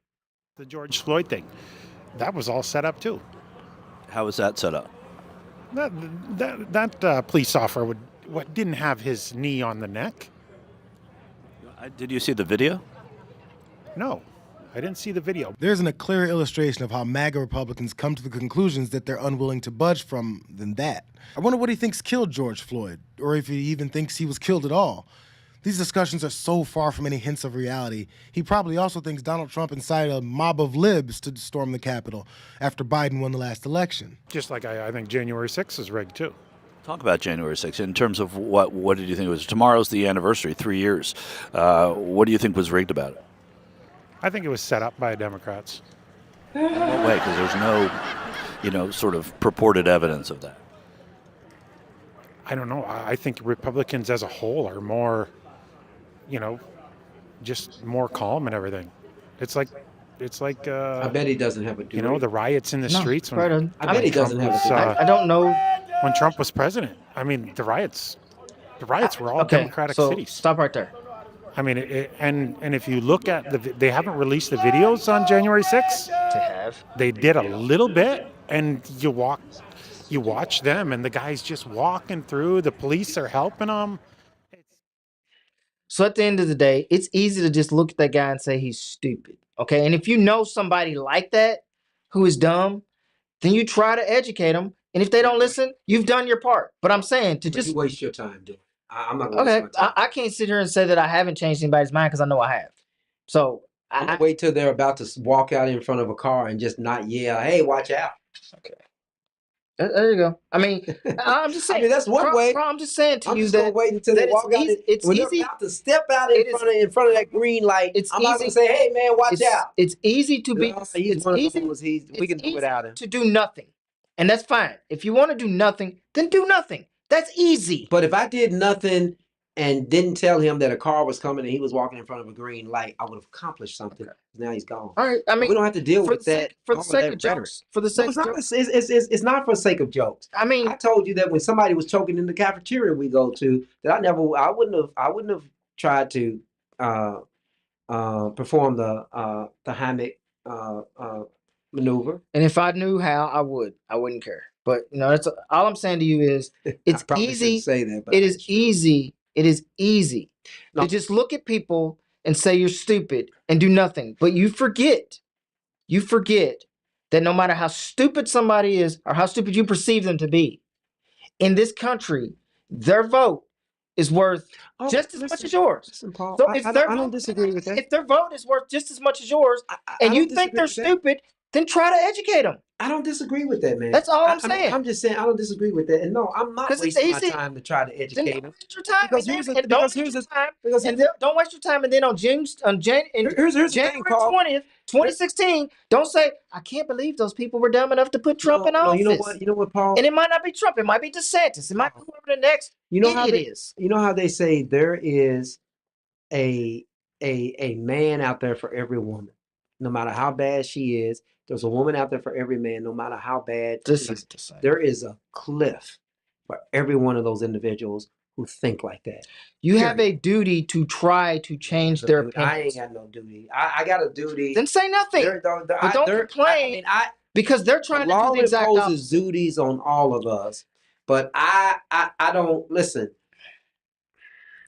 The George Floyd thing, that was all set up too. How was that set up? That police officer didn't have his knee on the neck. Did you see the video? No, I didn't see the video. There isn't a clearer illustration of how MAGA Republicans come to the conclusions that they're unwilling to budge from than that. I wonder what he thinks killed George Floyd, or if he even thinks he was killed at all. These discussions are so far from any hints of reality. He probably also thinks Donald Trump incited a mob of libs to storm the Capitol after Biden won the last election. Just like I think January 6th is rigged too. Talk about January 6th in terms of what did you think it was? Tomorrow's the anniversary, 3 years. What do you think was rigged about it? I think it was set up by Democrats. In what way? Because there's no, sort of purported evidence of that. I don't know. I think Republicans as a whole are more, just more calm and everything. It's like. I bet he doesn't have a degree. The riots in the streets. I bet he doesn't have a degree. I don't know. When Trump was president, I mean, the riots were all Democratic so cities. Stop right there. I mean, and if you look at they haven't released the videos on January 6th. They have. They did a little bit, and you watch them, and the guy's just walking through. The police are helping them. So at the end of the day, it's easy to just look at that guy and say he's stupid. Okay, and if you know somebody like that who is dumb, then you try to educate them. And if they don't listen, you've done your part. But I'm saying to just you waste your time doing it. I'm not going to waste my time. I can't sit here and say that I haven't changed anybody's mind because I know I have. So I'm gonna wait till they're about to walk out in front of a car and just not yell, "Hey, watch out!" Okay. There you go. I mean, I'm just saying. that's one way. Bro, I'm just saying to I'm you just gonna that wait until they walk out. When they're about to step out in front of that green light, I'm not gonna say, "Hey, man, watch out." It's easy to be. It's easy. We can do without him. To do nothing, and that's fine. If you want to do nothing, then do nothing. That's easy. But if I did nothing and didn't tell him that a car was coming and he was walking in front of a green light, I would have accomplished something. Okay. Now he's gone. All right. I mean, We don't have to deal with that. For the all of sake that of rhetoric. jokes. For the No, sake it's of not. jokes. It's not for the sake of jokes. I mean, I told you that when somebody was choking in the cafeteria we go to, that I wouldn't have tried to perform the hammock maneuver. and if I knew how, I would. I wouldn't care. But you know, that's all I'm saying to you is it's I probably shouldn't easy. say that, but It is easy. It is easy No. to just look at people and say you're stupid and do nothing. But you forget that no matter how stupid somebody is or how stupid you perceive them to be, in this country, their vote is worth just as much as yours. Listen, Paul, So I don't disagree with that. if their vote is worth just as much as yours, and you think they're stupid, then try to educate them. I don't disagree with that, man. That's all I'm saying. I'm just saying I don't disagree with that. And no, I'm not 'Cause it's wasting my easy. time to try to Then educate don't them. waste your time. Because and here's then- the and don't because waste here's your the time. because And then don't waste your time. And then on here's the January thing, Paul. 20th, 2016, don't say I can't believe those people were dumb enough to put Trump in office. You know what, Paul? And it might not be Trump. It might be DeSantis. It might be whoever the next idiot is. You know how they say there is a man out there for every woman, no matter how bad she is. There's a woman out there for every man, no matter how bad she This is. is the same. There is a cliff for every one of those individuals who think like that. You have a duty to try to change their Dude, I opinions. ain't got no duty. I got a duty. Then say nothing. But don't complain because they're trying to do the exact imposes opposite. duties on all of us, but I don't listen.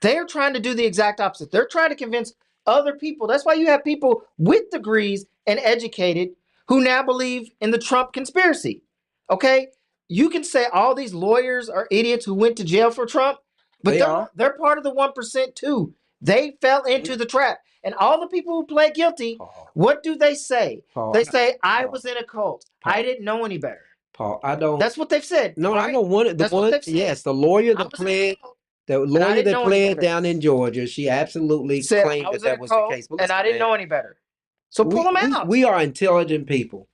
They're trying to do the exact opposite. They're trying to convince other people. That's why you have people with degrees and educated who now believe in the Trump conspiracy. Okay? You can say all these lawyers are idiots who went to jail for Trump, but they're part of the 1% too. They fell into the trap. And all the people who pled guilty, what do they say? They say, I was in a cult. I didn't know any better. Paul, I don't. That's what they've said. No, right? I don't want it. That's what they've said. Yes, the lawyer that pled. The lawyer that pled down in Georgia, she absolutely claimed that was the case. But and I didn't know any better. So pull them out. We are intelligent people.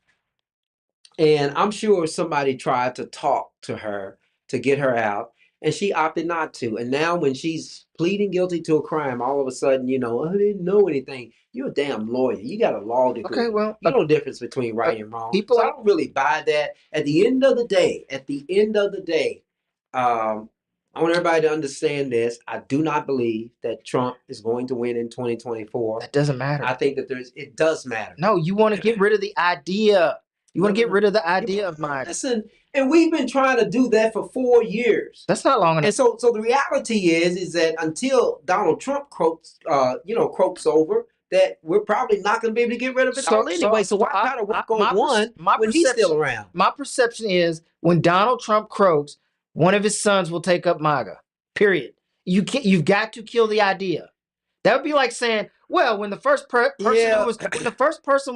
And I'm sure somebody tried to talk to her to get her out, and she opted not to. And now when she's pleading guilty to a crime, all of a sudden, I didn't know anything. You're a damn lawyer. You got a law degree. Okay, well, you know the difference between right and wrong. People, so I don't really buy that. At the end of the day, I want everybody to understand this. I do not believe that Trump is going to win in 2024. That doesn't matter. I think that it does matter. No, you want to get rid of the idea. You want to get rid of the idea of MAGA. Listen, and we've been trying to do that for 4 years. That's not long enough. And so the reality is that until Donald Trump croaks over, that we're probably not going to be able to get rid of it all anyway. So why try to work on one when he's still around? My perception is when Donald Trump croaks, one of his sons will take up MAGA. Period. You've got to kill the idea. That would be like saying, well, when the first person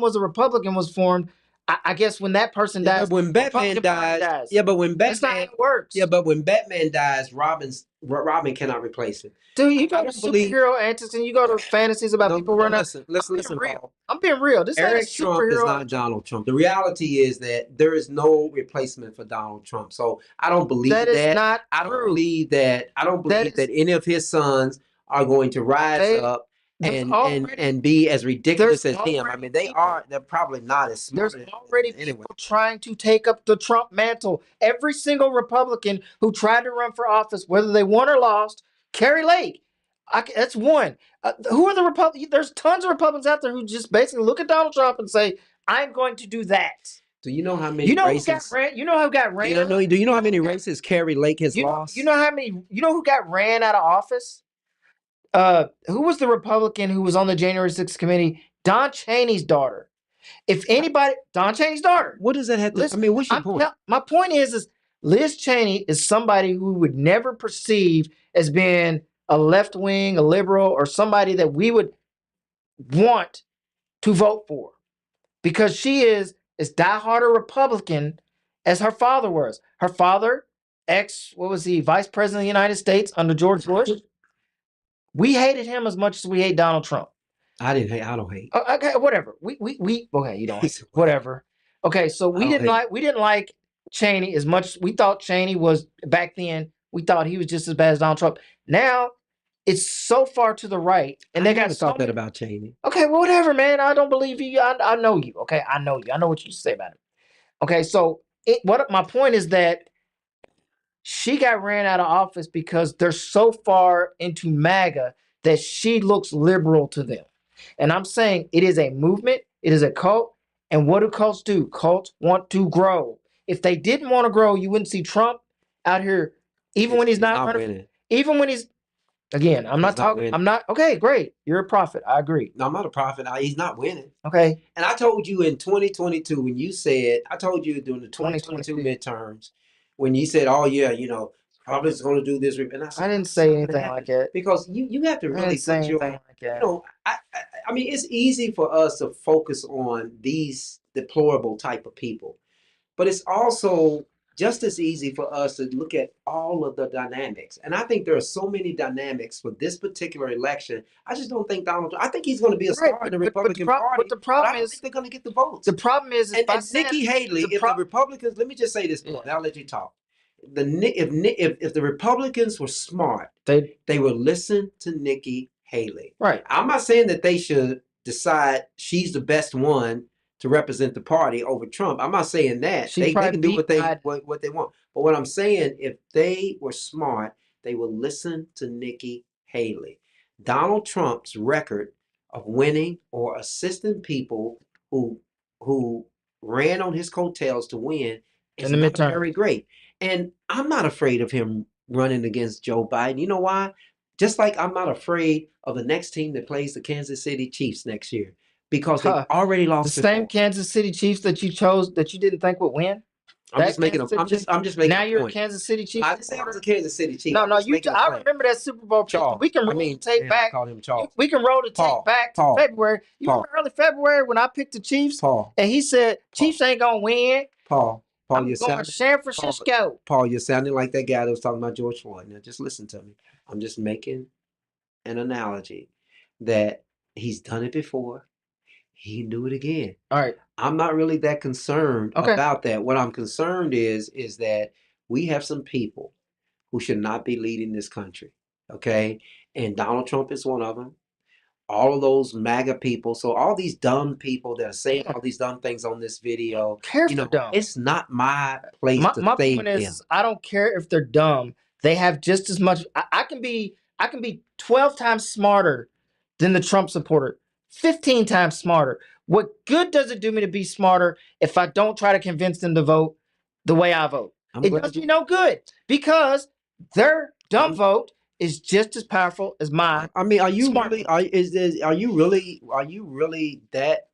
was a Republican was formed, I guess when that person dies, but when Batman dies, yeah, but when Batman, that's not how it works. Yeah, but when Batman dies, Robin cannot replace him. Dude, you go to superhero antics and you go to fantasies about people running. Listen, Paul. I'm being real. This ain't a Eric Trump is not Donald Trump. The reality is that there is no replacement for Donald Trump. So I don't believe that. Is not I don't true. believe that. I don't believe that any of his sons are going to rise up and be as ridiculous as him. I mean, they're probably not as smart. There's already people trying to take up the Trump mantle. Every single Republican who tried to run for office, whether they won or lost, Carrie Lake, that's one. Who are the Republicans? There's tons of Republicans out there who just basically look at Donald Trump and say, I'm going to do that. Do you know how many races? You know who got ran? Do you know how many races Carrie Lake has lost? You know how many? You know who got ran out of office? Who was the Republican who was on the January 6th committee? Don Cheney's daughter. If anybody, Don Cheney's daughter. What does that have to? I mean, what's your point? My point is Liz Cheney is somebody who we would never perceive as being a left wing, a liberal, or somebody that we would want to vote for, because she is as diehard a Republican as her father was. Her father, vice president of the United States under George Bush. We hated him as much as we hate Donald Trump. I don't hate. Okay, whatever. We okay, you don't hate. Whatever. Okay, so we didn't like Cheney as much. We thought Cheney was back then. We thought he was just as bad as Donald Trump. Now it's so far to the right, and they got so thought that many. about Cheney. Okay, well, whatever, man. I don't believe you. I know you. Okay, I know you. I know what you say about it. Okay, so what my point is that she got ran out of office because they're so far into MAGA that she looks liberal to them. And I'm saying it is a movement, it is a cult. And what do cults do? Cults want to grow. If they didn't want to grow, you wouldn't see Trump out here, even when he's not running. winning. Even when he's, again, I'm not He's not talking, winning. I'm not, okay, great. You're a prophet. I agree. No, I'm not a prophet. He's not winning. Okay. And I told you in 2022 when you said, I told you during the 2022 2022. midterms, when you said, "Oh yeah, Republicans going to do this," and I said, I didn't say anything like that. because you have to I really didn't say put your, anything like that. I mean, it's easy for us to focus on these deplorable type of people, but it's also just as easy for us to look at all of the dynamics. And I think there are so many dynamics for this particular election. I just don't think Donald Trump, I think he's going to be a star in the Republican Party, But the but I problem don't is, think they're going to get the votes. the problem is And by saying Nikki Haley, if the Republicans, let me just say this, and I'll let you talk. If the Republicans were smart, they would listen to Nikki Haley. Right. I'm not saying that they should decide she's the best one to represent the party over Trump. I'm not saying that. They can do what they want. But what I'm saying, if they were smart, they would listen to Nikki Haley. Donald Trump's record of winning or assisting people who ran on his coattails to win is in the not midterm. very great. And I'm not afraid of him running against Joe Biden. You know why? Just like I'm not afraid of the next team that plays the Kansas City Chiefs next year, because they've already lost the before. same Kansas City Chiefs that you chose that you didn't think would win. I'm just making Now a you're point. a Kansas City Chiefs. I didn't say I was a Kansas City Chief. No, I'm no, just making a I point. remember that Super Bowl. Charles. We can roll the tape I back. called him Charles. We can roll the tape back to Paul, February. You Paul. remember early February when I picked the Chiefs? Paul. And he said Chiefs ain't gonna win. Paul, I'm you're going sounding, to San Francisco. Paul, you're sounding like that guy that was talking about George Floyd. Now, just listen to me. I'm just making an analogy that he's done it before. He can do it again. All right. I'm not really that concerned about that. What I'm concerned is that we have some people who should not be leading this country. Okay. And Donald Trump is one of them. All of those MAGA people. So all these dumb people that are saying all these dumb things on this video, Dumb. it's not my place to My save point them. is, I don't care if they're dumb. They have just as much. I can be 12 times smarter than the Trump supporter, 15 times smarter. What good does it do me to be smarter if I don't try to convince them to vote the way I vote? It does me no good, because their dumb vote is just as powerful as mine. I mean, are you really that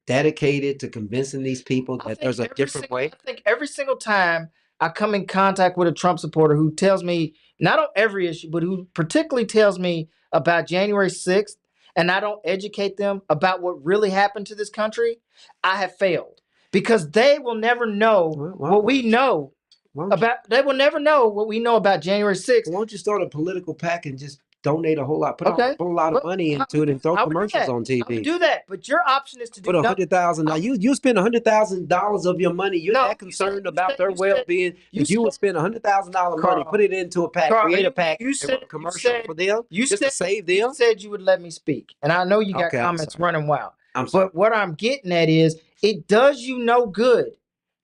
dedicated to convincing these people that there's a different way? I think every single time I come in contact with a Trump supporter who tells me, not on every issue, but who particularly tells me about January 6th, and I don't educate them about what really happened to this country, I have failed. Because they will never know what we know about. They will never know what we know about January 6th. Why don't you start a political PAC and just donate a whole lot, put a whole lot of money into it, and throw commercials on TV? I would do that, but your option is to do put $100,000. Now you spend $100,000 of your money. You're that concerned about their well-being that you would spend $100,000 money, put it into a PAC, create a PAC, and run a commercial for them, just to save them. You said you would let me speak, and I know you got comments running wild. But what I'm getting at is, it does you no good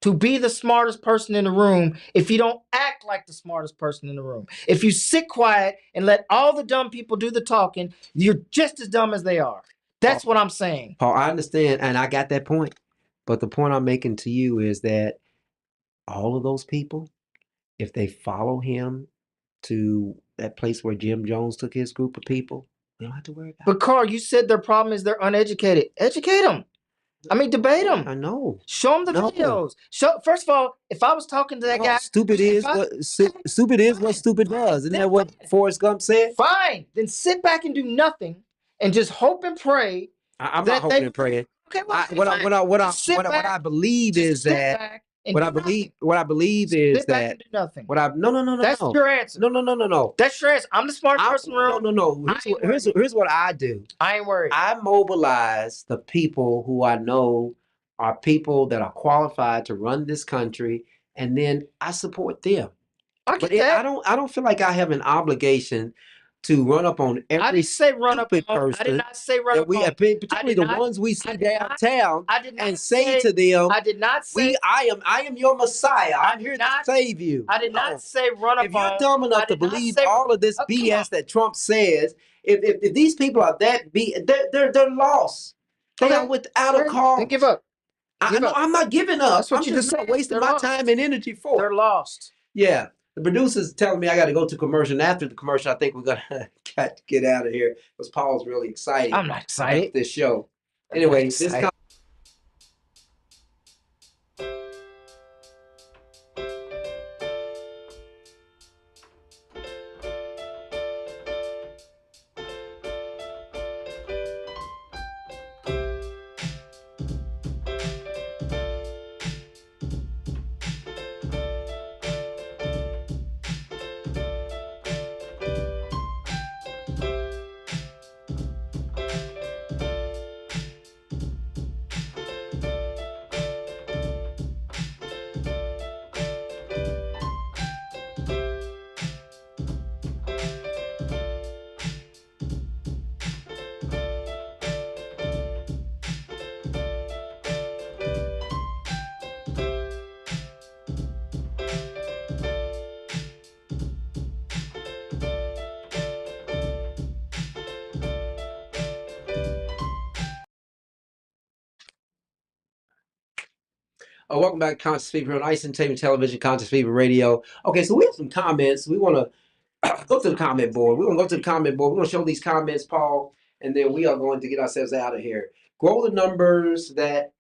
to be the smartest person in the room if you don't act like the smartest person in the room. If you sit quiet and let all the dumb people do the talking, you're just as dumb as they are. That's what I'm saying. Paul, I understand, and I got that point. But the point I'm making to you is that all of those people, if they follow him to that place where Jim Jones took his group of people, they don't have to worry about it. But Carl, you said their problem is they're uneducated. Educate them. I mean, debate them. I know. Show them the videos. First of all, if I was talking to that guy, stupid is what stupid does. Isn't that what Forrest Gump said? Fine, then sit back and do nothing, and just hope and pray. I'm not hoping and praying. Okay, what I believe is that. What I believe is that. No. That's your answer. No. That's your answer. I'm the smart person in the room. No. Here's what I do. I ain't worried. I mobilize the people who I know are people that are qualified to run this country, and then I support them. But I don't feel like I have an obligation to run up on I every didn't say run up stupid on. I did person not say run that up we, on. particularly the ones we see downtown, I did not and say say to them, I did not say. I am your Messiah. I'm here to save you." I did No. not say run up If you're on. dumb enough I to did not believe say. all of this Oh, come on. BS that Trump says, if these people are they're lost. They are without a cause. Then give up. I know I'm not giving up. That's what I'm you just just not said. wasting They're my lost. time and energy for They're it. lost. Yeah. The producer's telling me I got to go to commercial. And after the commercial, I think we're going to got to get out of here because Paul's really excited. I'm not excited. About this show. I'm Anyway, not excited. Welcome back to Conscious Fever on Ice Entertainment Television, Conscious Fever Radio. Okay, so we have some comments. We want to go to the comment board. We're going to go to the comment board. We're going to show these comments, Paul, and then we are going to get ourselves out of here. Grow the numbers that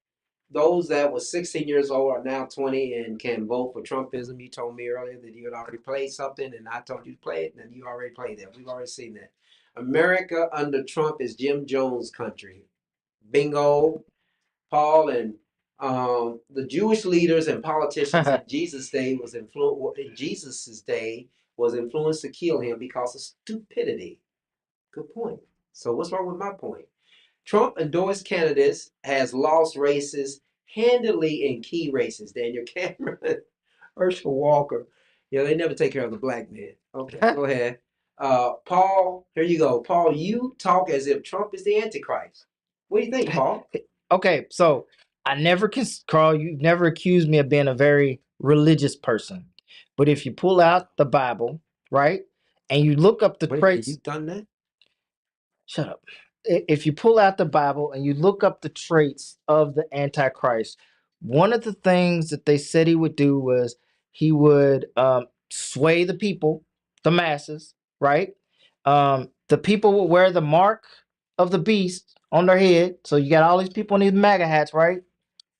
those that were 16 years old are now 20 and can vote for Trumpism. You told me earlier that you had already played something, and I told you to play it, and you already played that. We've already seen that. America under Trump is Jim Jones country. Bingo, Paul, and the Jewish leaders and politicians in Jesus' day was influenced to kill him because of stupidity. Good point. So what's wrong with my point? Trump endorsed candidates has lost races handily in key races. Daniel Cameron, Herschel Walker. Yeah, they never take care of the black man. Okay, go ahead. Paul, here you go. Paul, you talk as if Trump is the Antichrist. What do you think, Paul? Okay, so Carl, you've never accused me of being a very religious person. But if you pull out the Bible, right, and you look up the traits. You've done that? Shut up. If you pull out the Bible and you look up the traits of the Antichrist, one of the things that they said he would do was he would sway the people, the masses, right? The people would wear the mark of the beast on their head. So you got all these people in these MAGA hats, right?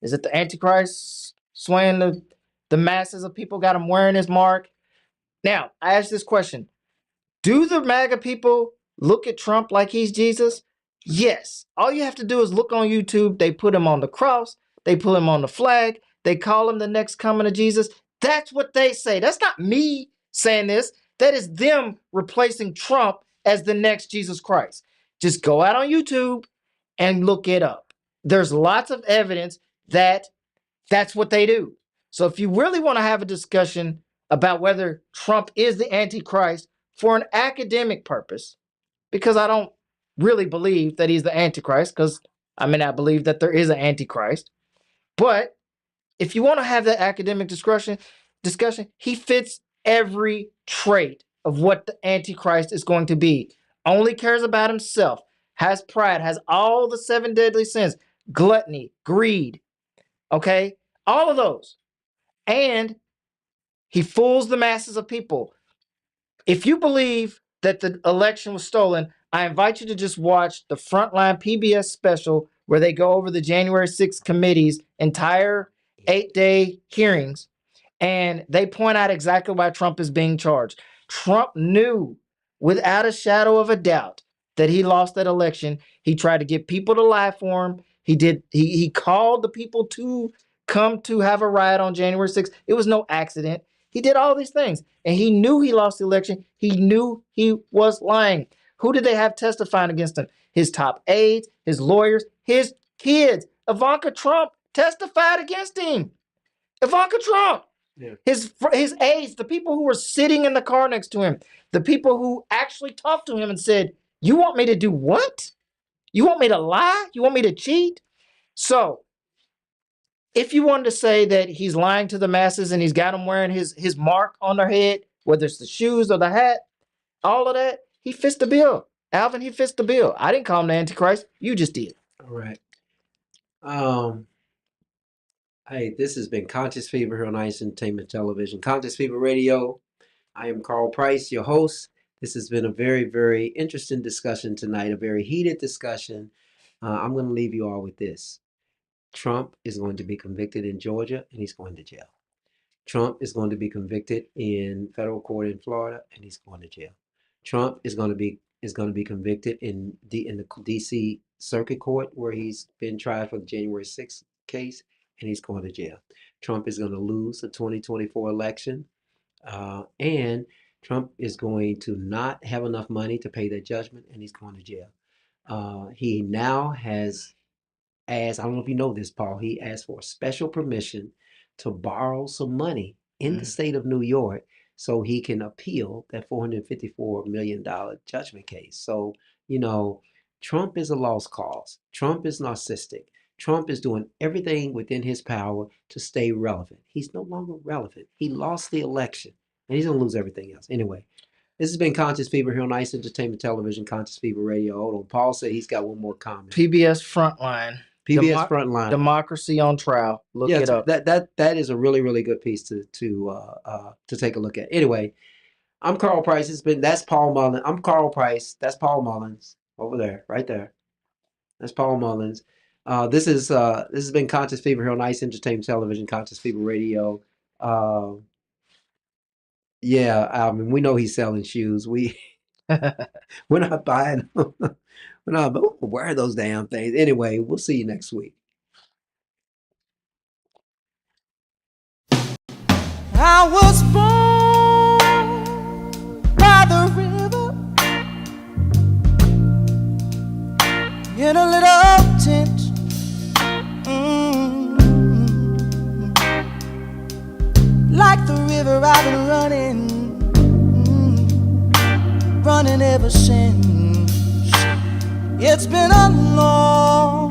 Is it the Antichrist swaying the masses of people, got them wearing his mark? Now, I ask this question. Do the MAGA people look at Trump like he's Jesus? Yes. All you have to do is look on YouTube. They put him on the cross. They put him on the flag. They call him the next coming of Jesus. That's what they say. That's not me saying this. That is them replacing Trump as the next Jesus Christ. Just go out on YouTube and look it up. There's lots of evidence that that's what they do. So if you really want to have a discussion about whether Trump is the Antichrist for an academic purpose, because I don't really believe that he's the Antichrist, because I may not believe that there is an Antichrist. But if you want to have that academic discussion, he fits every trait of what the Antichrist is going to be. Only cares about himself, has pride, has all the 7 deadly sins, gluttony, greed, okay? All of those. And he fools the masses of people. If you believe that the election was stolen, I invite you to just watch the Frontline PBS special where they go over the January 6th committee's entire 8-day hearings, and they point out exactly why Trump is being charged. Trump knew without a shadow of a doubt that he lost that election. He tried to get people to lie for him. He called the people to come to have a riot on January 6th. It was no accident. He did all these things, and he knew he lost the election. He knew he was lying. Who did they have testifying against him? His top aides, his lawyers, his kids. Ivanka Trump testified against him. Ivanka Trump. Yeah. His aides, the people who were sitting in the car next to him, the people who actually talked to him and said, "You want me to do what? You want me to lie? You want me to cheat?" So, if you wanted to say that he's lying to the masses and he's got them wearing his mark on their head, whether it's the shoes or the hat, all of that, he fits the bill. Alvin, he fits the bill. I didn't call him the Antichrist. You just did. All right. Hey, this has been Conscious Fever here on Ice Entertainment Television. Conscious Fever Radio. I am Carl Price, your host. This has been a very, very interesting discussion tonight, a very heated discussion. I'm going to leave you all with this. Trump is going to be convicted in Georgia, and he's going to jail. Trump is going to be convicted in federal court in Florida, and he's going to jail. Trump is going to be convicted in the D.C. Circuit Court, where he's been tried for the January 6th case, and he's going to jail. Trump is going to lose the 2024 election, and Trump is going to not have enough money to pay that judgment, and he's going to jail. He now has asked, I don't know if you know this, Paul, he asked for special permission to borrow some money in the state of New York so he can appeal that $454 million judgment case. So, Trump is a lost cause. Trump is narcissistic. Trump is doing everything within his power to stay relevant. He's no longer relevant. He lost the election, and he's going to lose everything else. Anyway, this has been Conscious Fever here on Ice Entertainment Television, Conscious Fever Radio. Hold on. Paul said he's got one more comment. PBS Frontline. PBS Frontline. Democracy on Trial. Look it up. That is a really, really good piece to take a look at. Anyway, I'm Carl Price. That's Paul Mullins. I'm Carl Price. That's Paul Mullins over there, right there. That's Paul Mullins. This has been Conscious Fever here on Ice Entertainment Television, Conscious Fever Radio. We know he's selling shoes. We're not buying them. We're not wear those damn things. Anyway, we'll see you next week. I was born by the river in a little tent. Like the river I've been running ever since. It's been a long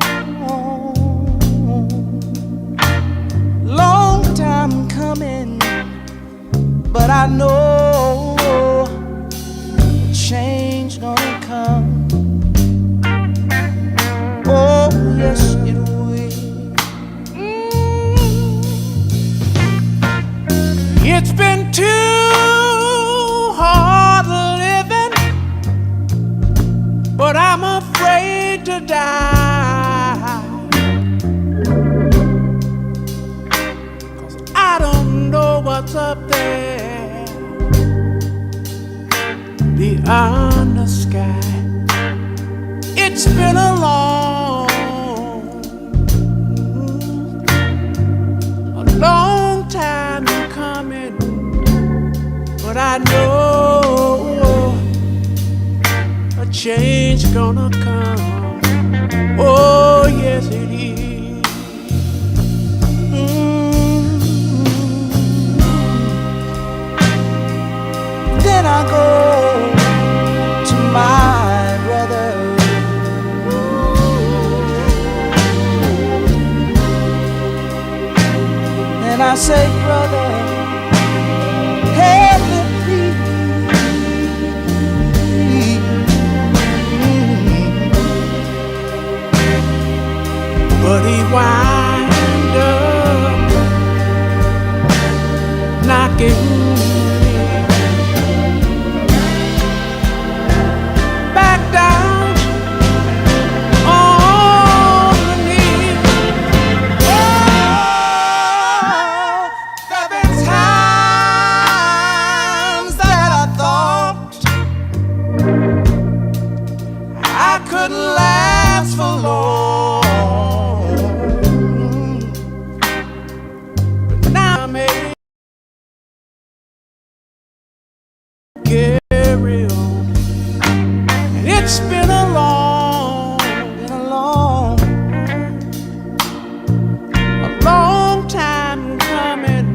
time coming, but I know change gonna come. Oh yes it will. It's been too hard living, but I'm afraid to die. 'Cause I don't know what's up there beyond the sky. It's been a long time coming, but I know a change gonna come. Oh yes it is. Then I go to my brother. And I say, brother, help me please. But he wind up knocking me back down on the knees. There've been times that I thought I couldn't last for long. Carry on. And it's been a long time coming,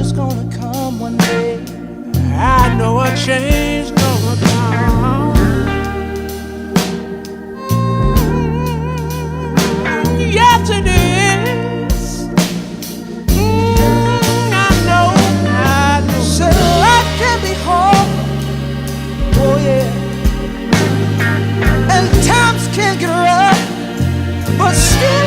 is gonna come one day. I know a change gonna come. Yes, it is. I know. So life can be hard. Oh yeah. And times can get rough, but still